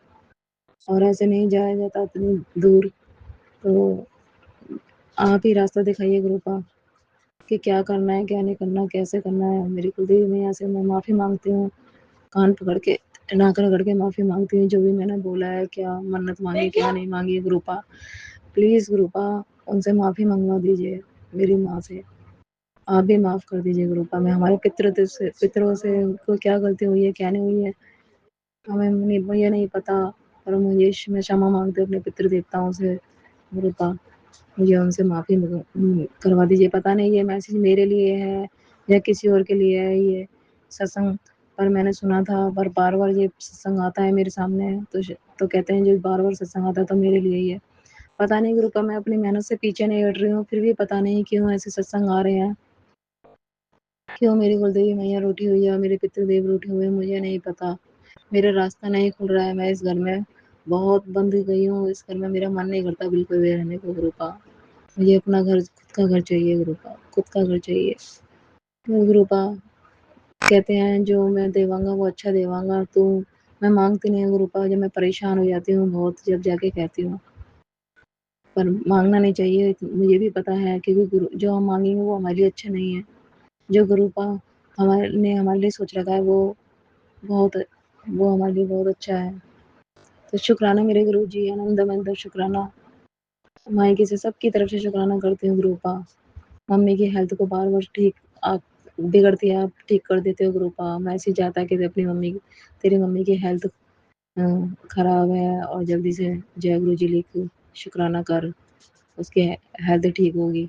और ऐसे नहीं जाया जाता इतनी दूर। तो आप ही रास्ता दिखाइए गुरुपा कि क्या करना है क्या नहीं करना, कैसे करना है। मेरी कुलदेवी मैया से मैं माफ़ी मांगती हूँ, कान पकड़ के नाक रगड़ के माफ़ी मांगती हूँ, जो भी मैंने बोला है, क्या मन्नत मांगी क्या नहीं मांगी गुरुपा। प्लीज़ गुरुपा उनसे माफ़ी मंगवा दीजिए, मेरी माँ से आप भी माफ़ कर दीजिए गुरुपा। मैं हमारे पितरों से को क्या गलती हुई है क्या नहीं हुई है हमें नहीं, मुझे नहीं पता, और मुझे मैं क्षमा मांगती हूँ अपने पितृ देवताओं से गुरुपा। मुझे उनसे माफ़ी करवा दीजिए। पता नहीं ये मैसेज मेरे लिए है या किसी और के लिए है ये सत्संग, पर मैंने सुना था, पर बार बार ये सत्संग आता है मेरे सामने, तो कहते हैं जो बार बार सत्संग आता है तो मेरे लिए ही है। पता नहीं गुरुपा, मैं अपनी मेहनत से पीछे नहीं हट रही हूँ, फिर भी पता नहीं क्यों ऐसे सत्संग आ रहे हैं, क्यों मेरी कुलदेवी मैया रूठी हुई है और मेरे पितृदेव रूठे हुए हैं, मुझे नहीं पता। मेरा रास्ता नहीं खुल रहा है, मैं इस घर में बहुत बंद गई हूँ, इस घर में मेरा मन नहीं करता बिल्कुल भी रहने को गुरुपा। मुझे अपना घर, खुद का घर चाहिए गुरुपा, खुद का घर चाहिए। तो गुरुपा कहते हैं जो मैं देवांगा वो अच्छा देवांगा, तो मैं मांगती नहीं हूँ गुरुपा, जब मैं परेशान हो जाती हूँ बहुत, जब जाके कहती हूँ, पर मांगना नहीं चाहिए। मुझे भी पता है क्योंकि गुरु जो हम मांगेंगे वो हमारे लिए अच्छा नहीं है। जो गुरुपा हमारे लिए सोच रखा है वो हमारे लिए बहुत अच्छा है। तो शुक्राना मेरे गुरुजी, आनंद शुक्राना। मायके से सबकी तरफ से शुक्राना करती हूँ गुरुपा। मम्मी की हेल्थ को बार-बार ठीक आप बिगड़ती है, आप ठीक कर देते हो गुरुपा। मैसेज आता है कि तेरी मम्मी की हेल्थ खराब है और जल्दी से जय गुरुजी लिख, शुक्राना कर, उसकी हेल्थ ठीक होगी।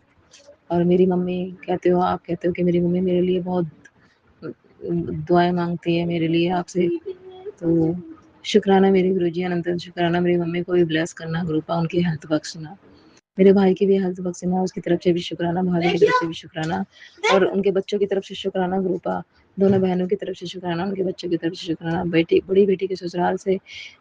और मेरी मम्मी आप कहते हो कि मेरी मम्मी मेरे लिए बहुत दुआएँ माँगती है मेरे लिए आपसे। तो शुक्राना मेरे गुरुजी, अनंत शुक्राना मेरी मम्मी को भी ब्लेस करना गुरुपा, उनकी हेल्थ बख्शना। मेरे भाई की भी हेल्थ बख्शना, उसकी तरफ से भी शुक्राना, भाभी की तरफ से भी शुक्राना और उनके बच्चों की तरफ से शुक्राना गुरुपा। दोनों बहनों की तरफ से शुक्राना, उनके बच्चों की तरफ से शुक्राना। बड़ी बेटी के ससुराल से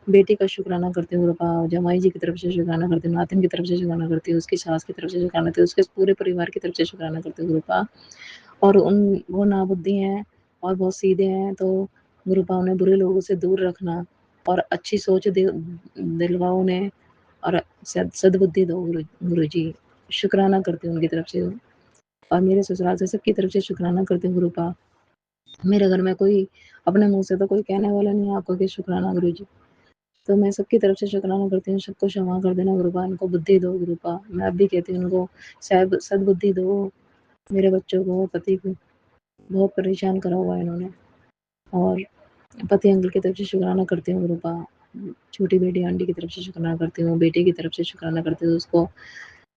बेटी का शुक्राना करती हूँ गुरुपा। जमाई जी की तरफ से शुक्राना करती हूँ, नातिन की तरफ से शुक्राना करती हूँ, उसकी सास की तरफ से शुक्राना करती हूँ, उसके पूरे परिवार की तरफ से शुक्राना करती हूँ गुरुपा। और वो नाबुद्धि हैं और बहुत सीधे हैं, तो गुरुपा उन्हें बुरे लोगों से दूर रखना और अच्छी सोच दिलवाओ उन्हें और सद्बुद्धि दो गुरुजी। शुक्राना करती हूँ उनकी तरफ से और मेरे ससुराल से सबकी तरफ से शुक्राना करती हूँ गुरुपा। मेरे घर में कोई अपने मुँह से तो कोई कहने वाला नहीं है आपको कि शुक्राना गुरुजी। तो मैं सबकी तरफ से शुक्राना करती हूँ, सबको क्षमा कर देना गुरुपा, इनको बुद्धि दो गुरुपा। मैं अब भी कहती हूँ उनको सद्बुद्धि दो, मेरे बच्चों को, पति को बहुत परेशान करा हुआ है इन्होंने। और पति अंकल की तरफ से शुक्राना करती हूँ गुरुपा। छोटी बेटी आंटी की तरफ से शुक्राना करती हूँ, बेटे की तरफ से शुक्राना करती हूँ उसको।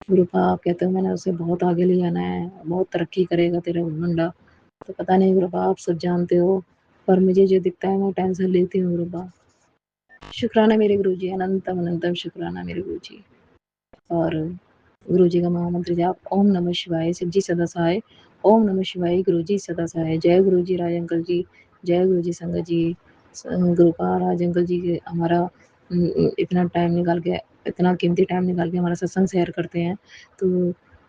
गुरुपा आप कहते हो मैंने उसे बहुत आगे ले जाना है, बहुत तरक्की करेगा तेरा मुंडा। तो पता नहीं गुरुपा, आप सब जानते हो, पर मुझे जो दिखता है मैं टेंशन लेती हूँ गुरुपा। शुक्राना मेरे गुरुजी, अनंतम शुक्राना मेरे गुरुजी। और गुरुजी का महामंत्र जाप ओम नमः शिवाय, शिव जी सदा सहाय, ओम नमः शिवाय, गुरुजी सदा सहाय। जय गुरुजी राज अंकल जी, जय गुरुजी संगत जी। गुरुपा राज अंकल जी के हमारा इतना कीमती टाइम निकाल के हमारा सत्संग शेयर करते हैं, तो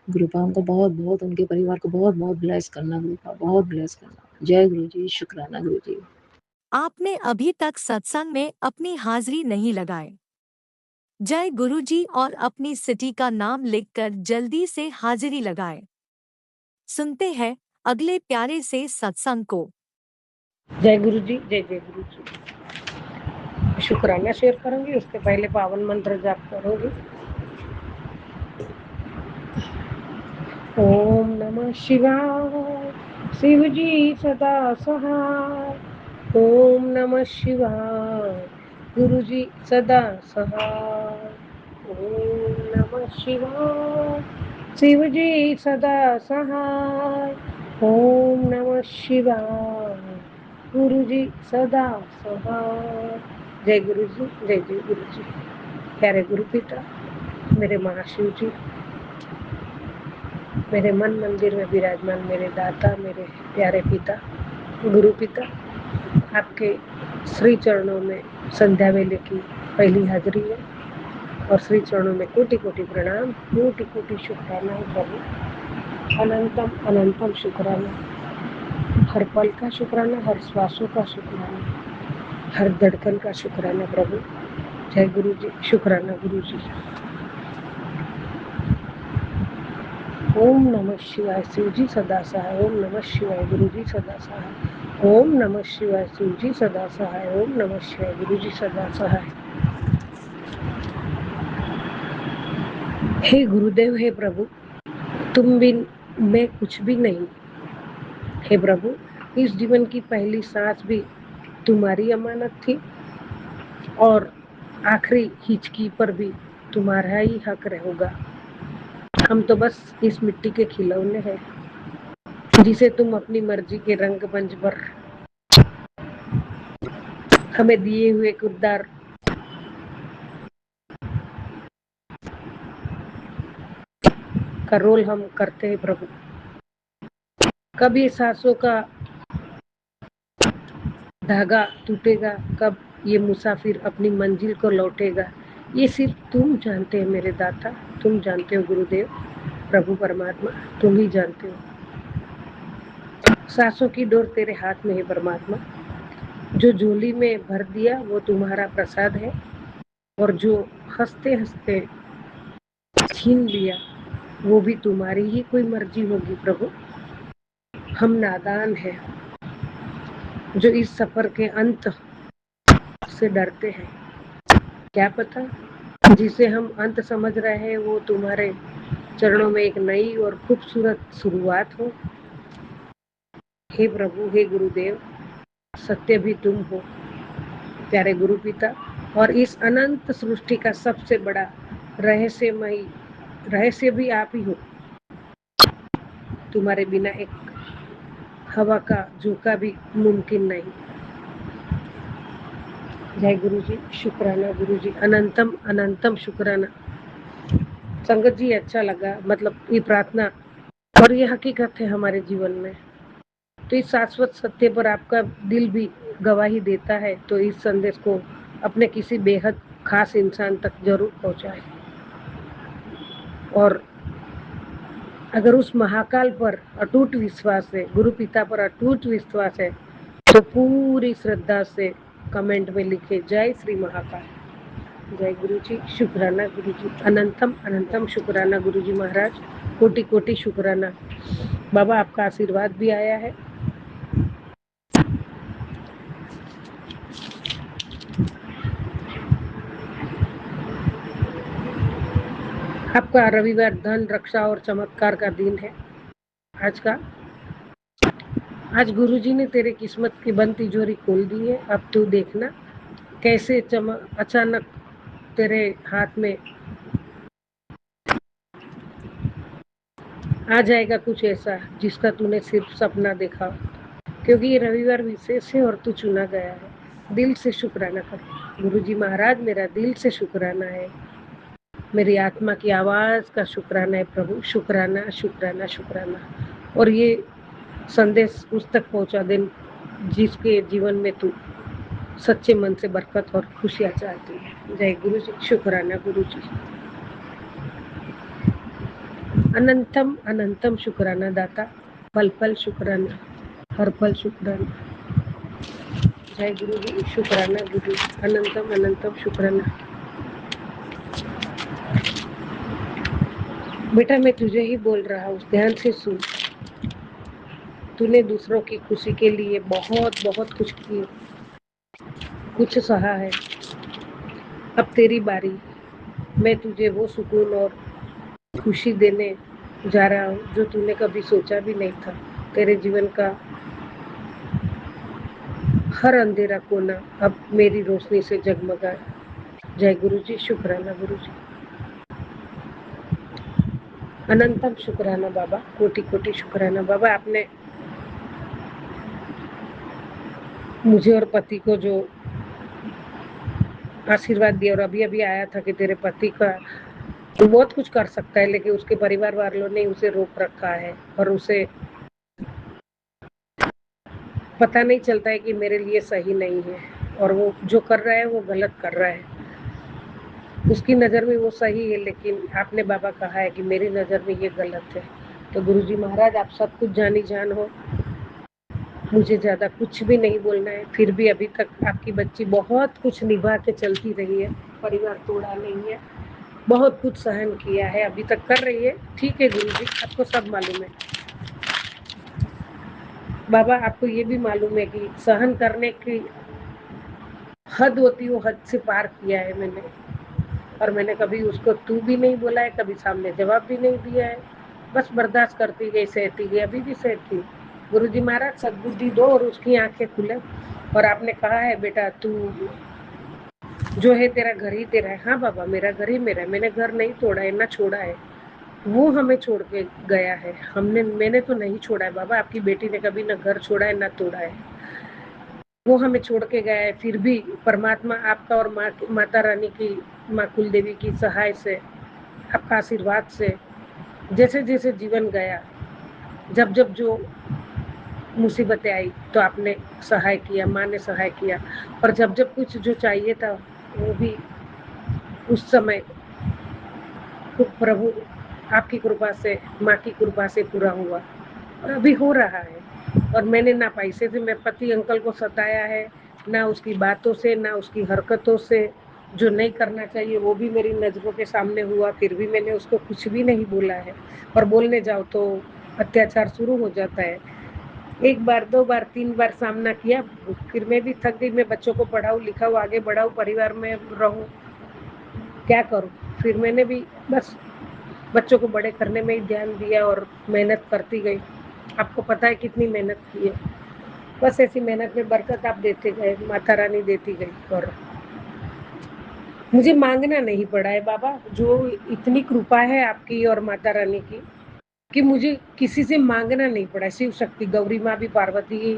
गुरुपा उनको बहुत उनके परिवार को बहुत ब्लेस करना गुरुपा, बहुत ब्लेस करना। जय गुरुजी, शुक्राना गुरुजी। आपने अभी तक सत्संग में अपनी हाजिरी नहीं लगाई। जय गुरुजी और अपनी सिटी का नाम लिखकर जल्दी से हाजिरी लगाएं। सुनते हैं अगले प्यारे से सत्संग को। जय गुरु जी, जय जय गुरु जी। शुक्राना शेयर करूंगी, उसके पहले पावन मंत्र जाप करूंगी। ओम नमः शिवाय, शिव जी सदा सहाय। ओम नमः शिवाय, गुरु जी सदा सहाय। ओम नमः शिवाय, शिव जी सदा सहाय। ओम नमः शिवाय, गुरु जी सदा सहाय। जय गुरु जी, जय जय गुरु जी। प्यारे गुरु पिता, मेरे महाशिव जी, मेरे मन मंदिर में विराजमान मेरे दाता, मेरे प्यारे पिता, गुरु पिता, आपके श्री चरणों में संध्या वेले की पहली हाजिरी है और श्री चरणों में कोटि कोटि प्रणाम, कोटि कोटि शुक्राना प्रभु। अनंतम शुक्राना, हर पल का शुक्राना, हर श्वासों का शुक्राना, हर धड़कन का शुक्राना प्रभु। जय गुरु जी, शुक्राना गुरु जी। ओम नमः शिवाय, शिव जी सदा सहाय। ओम नमः शिवाय, गुरु जी सदा सहाय। ओम नमः शिवाय, शिव जी सदा सहाय। ओम नमः शिवाय, गुरु जी सदा सहाय। हे गुरुदेव, हे प्रभु, तुम बिन मैं कुछ भी नहीं। हे प्रभु, इस जीवन की पहली सांस भी तुम्हारी अमानत थी और आखिरी हिचकी पर भी तुम्हारा ही हक होगा। हम तो बस इस मिट्टी के खिलौने हैं जिसे तुम अपनी मर्जी के रंग मंच पर हमें दिए हुए किरदार का रोल हम करते हैं प्रभु। कब ये सांसों का धागा टूटेगा, कब ये मुसाफिर अपनी मंजिल को लौटेगा, ये सिर्फ तुम जानते हो मेरे दाता, तुम जानते हो गुरुदेव, प्रभु परमात्मा, तुम ही जानते हो। सांसों की डोर तेरे हाथ में है परमात्मा, जो झोली में भर दिया वो तुम्हारा प्रसाद है और जो हंसते हंसते छीन लिया वो भी तुम्हारी ही कोई मर्जी होगी प्रभु। हम नादान हैं, जो इस सफर के अंत से डरते हैं। क्या पता जिसे हम अंत समझ रहे हैं वो तुम्हारे चरणों में एक नई और खूबसूरत शुरुआत हो। हे प्रभु, हे गुरुदेव, सत्य भी तुम हो प्यारे गुरु पिता, और इस अनंत सृष्टि का सबसे बड़ा रहस्य भी आप ही हो। तुम्हारे बिना एक हवा का झोंका भी मुमकिन नहीं। जय गुरु जी, शुक्राना गुरु जी, अनंतम अनंतम शुक्राना। संगत जी, अच्छा लगा, मतलब ये प्रार्थना और ये हकीकत है हमारे जीवन में। तो इस शाश्वत सत्य पर आपका दिल भी गवाही देता है, तो इस संदेश को अपने किसी बेहद खास इंसान तक जरूर पहुंचाए। और अगर उस महाकाल पर अटूट विश्वास है, गुरु पिता पर अटूट विश्वास है, तो पूरी श्रद्धा से कमेंट में लिखे जय श्री महाकाल। जय गुरु जी, शुक्राना गुरु जी, अनंतम अनंतम शुक्राना गुरु जी महाराज, कोटि कोटि शुक्राना। बाबा, आपका आशीर्वाद भी आया है। आपका रविवार धन, रक्षा और चमत्कार का दिन है आज गुरुजी ने तेरे किस्मत की बंद तिजोरी खोल दी है। अब तू देखना कैसे अचानक तेरे हाथ में आ जाएगा कुछ ऐसा जिसका तूने सिर्फ सपना देखा, क्योंकि ये रविवार विशेष है और तू चुना गया है। दिल से शुक्राना कर गुरुजी महाराज, मेरा दिल से शुक्राना है, मेरी आत्मा की आवाज का शुक्राना है प्रभु, शुक्राना शुक्राना शुक्राना। और ये संदेश उस तक पहुंचा दे जिसके जीवन में तू सच्चे मन से बरकत और खुशियां चाहती है। जय गुरु जी, शुक्राना गुरु जी, अनंतम अनंतम शुक्राना दाता, पल पल शुक्राना, हर पल शुक्राना। जय गुरु जी, शुक्राना गुरु जी, अनंतम अनंतम शुक्राना। बेटा, मैं तुझे ही बोल रहा हूँ, ध्यान से सुन। तूने दूसरों की खुशी के लिए बहुत बहुत कुछ सहा है। अब तेरी बारी। मैं तुझे वो सुकून और खुशी देने जा रहा हूँ जो तूने कभी सोचा भी नहीं था। तेरे जीवन का हर अंधेरा कोना अब मेरी रोशनी से जगमगा। जय गुरु जी, शुक्राना गुरु जी, अनंतम शुक्राना बाबा, कोटि कोटि शुक्राना बाबा। आपने मुझे और पति को जो आशीर्वाद दिया, और अभी अभी आया था कि तेरे पति का तो बहुत कुछ कर सकता है, लेकिन उसके परिवार वालों ने उसे रोक रखा है और उसे पता नहीं चलता है कि मेरे लिए सही नहीं है, और वो जो कर रहा है वो गलत कर रहा है। उसकी नज़र में वो सही है, लेकिन आपने बाबा कहा है कि मेरी नज़र में ये गलत है। तो गुरुजी महाराज, आप सब कुछ जानी जान हो, मुझे ज़्यादा कुछ भी नहीं बोलना है। फिर भी अभी तक आपकी बच्ची बहुत कुछ निभा के चलती रही है, परिवार तोड़ा नहीं है, बहुत कुछ सहन किया है, अभी तक कर रही है। ठीक है गुरुजी, आपको सब मालूम है। बाबा, आपको ये भी मालूम है कि सहन करने की हद होती है, वो हद से पार किया है मैंने, और मैंने कभी उसको तू भी नहीं बोला है, कभी सामने जवाब भी नहीं दिया है, बस बर्दाश्त करती गई, सहती गई, अभी भी सहती हूँ। गुरुजी महाराज, सद्बुद्धि दो और उसकी आंखें खुले। और आपने कहा है बेटा, तू जो है तेरा घर ही तेरा है। हाँ बाबा, मेरा घर ही मेरा है, मैंने घर नहीं तोड़ा है, ना छोड़ा है, वो हमें छोड़ के गया है। मैंने तो नहीं छोड़ा है बाबा, आपकी बेटी ने कभी ना घर छोड़ा है ना तोड़ा है, वो हमें छोड़ के गया है। फिर भी परमात्मा आपका और माता रानी की, माँ कुल देवी की सहाय से, आपका आशीर्वाद से जैसे जैसे जीवन गया, जब जब जो मुसीबतें आई तो आपने सहाय किया, माँ ने सहाय किया, और जब जब कुछ जो चाहिए था वो भी उस समय प्रभु आपकी कृपा से, माँ की कृपा से पूरा हुआ, और अभी हो रहा है। और मैंने ना पैसे से मैं पति अंकल को सताया है, ना उसकी बातों से, ना उसकी हरकतों से। जो नहीं करना चाहिए वो भी मेरी नज़रों के सामने हुआ, फिर भी मैंने उसको कुछ भी नहीं बोला है, और बोलने जाओ तो अत्याचार शुरू हो जाता है। एक बार, 2 बार, 3 बार सामना किया, फिर मैं भी थक गई। मैं बच्चों को पढ़ाऊँ, लिखाऊँ, आगे बढ़ाऊँ, परिवार में रहूँ, क्या करूँ? फिर मैंने भी बस बच्चों को बड़े करने में ही ध्यान दिया और मेहनत करती गई। आपको पता है कितनी मेहनत की है। बस ऐसी मेहनत में बरकत आप देते गए, माता रानी देती गई और मुझे मांगना नहीं पड़ा है बाबा। जो इतनी कृपा है आपकी और माता रानी की कि मुझे किसी से मांगना नहीं पड़ा। शिव शक्ति, गौरी माँ भी पार्वती,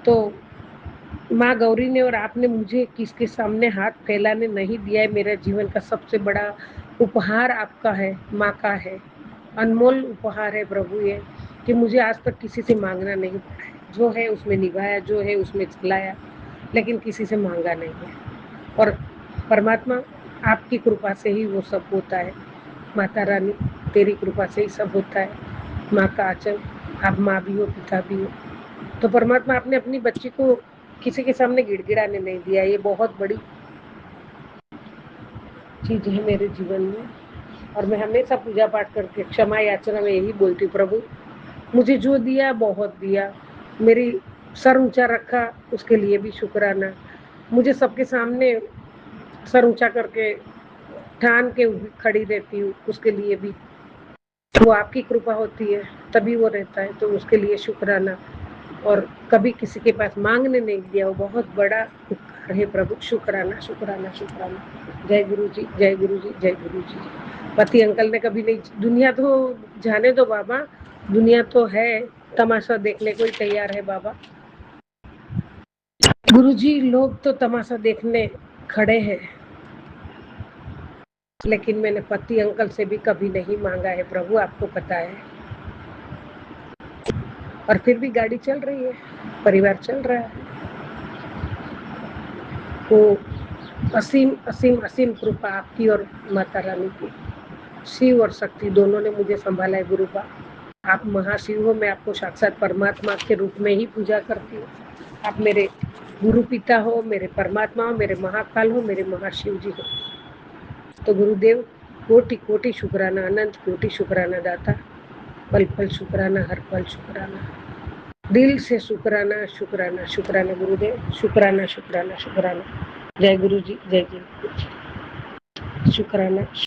तो माँ गौरी ने और आपने मुझे किसके सामने हाथ फैलाने नहीं दिया है। मेरा जीवन का सबसे बड़ा उपहार आपका है, माँ का है, अनमोल उपहार है प्रभु ये, कि मुझे आज तक किसी से मांगना नहीं पड़ा है। जो है उसमें निभाया, जो है उसमें चलाया, लेकिन किसी से मांगा नहीं है। और परमात्मा आपकी कृपा से ही वो सब होता है। माता रानी तेरी कृपा से ही सब होता है। माँ का आंचल, आप माँ भी हो, पिता भी हो। तो परमात्मा आपने अपनी बच्ची को किसी के सामने गिड़गिड़ाने नहीं दिया। ये बहुत बड़ी चीज है मेरे जीवन में। और मैं हमेशा पूजा पाठ करके क्षमा याचना में यही बोलती, प्रभु मुझे जो दिया बहुत दिया, मेरी सर ऊंचा रखा उसके लिए भी शुक्राना। मुझे सबके सामने सर ऊंचा करके ठान के खड़ी रहती हूँ, उसके लिए भी वो आपकी कृपा होती है, तभी वो रहता है, तो उसके लिए शुक्राना। और कभी किसी के पास मांगने नहीं दिया, वो बहुत बड़ा उपकार है प्रभु। शुक्राना शुक्राना शुक्राना। जय गुरु जी, जय गुरु जी, जय गुरु जी। पति अंकल ने कभी नहीं, दुनिया तो जाने दो बाबा, दुनिया तो है, तमाशा देखने को ही तैयार है बाबा। गुरु जी लोग तो तमाशा देखने खड़े हैं, लेकिन मैंने पति अंकल से भी कभी नहीं मांगा है प्रभु, आपको पता है। और फिर भी गाड़ी चल रही है, परिवार चल रहा है। वो असीम असीम असीम कृपा आपकी और माता रानी की। शिव और शक्ति दोनों ने मुझे संभाला है गुरु का। आप महाशिव हो, मैं आपको साक्षात परमात्मा के रूप में ही पूजा करती हूँ। आप मेरे गुरु पिता हो, मेरे परमात्मा हो, मेरे महाकाल हो, मेरे महाशिव जी हो। तो गुरुदेव कोटि कोटि शुक्राना, अनंत कोटि शुक्राना दाता। पल पल शुक्राना, हर पल शुक्राना, दिल से शुक्राना शुक्राना शुक्राना गुरुदेव, शुक्राना शुक्राना शुक्राना। जय गुरु जी, जय गुरु जी, शुक्राना।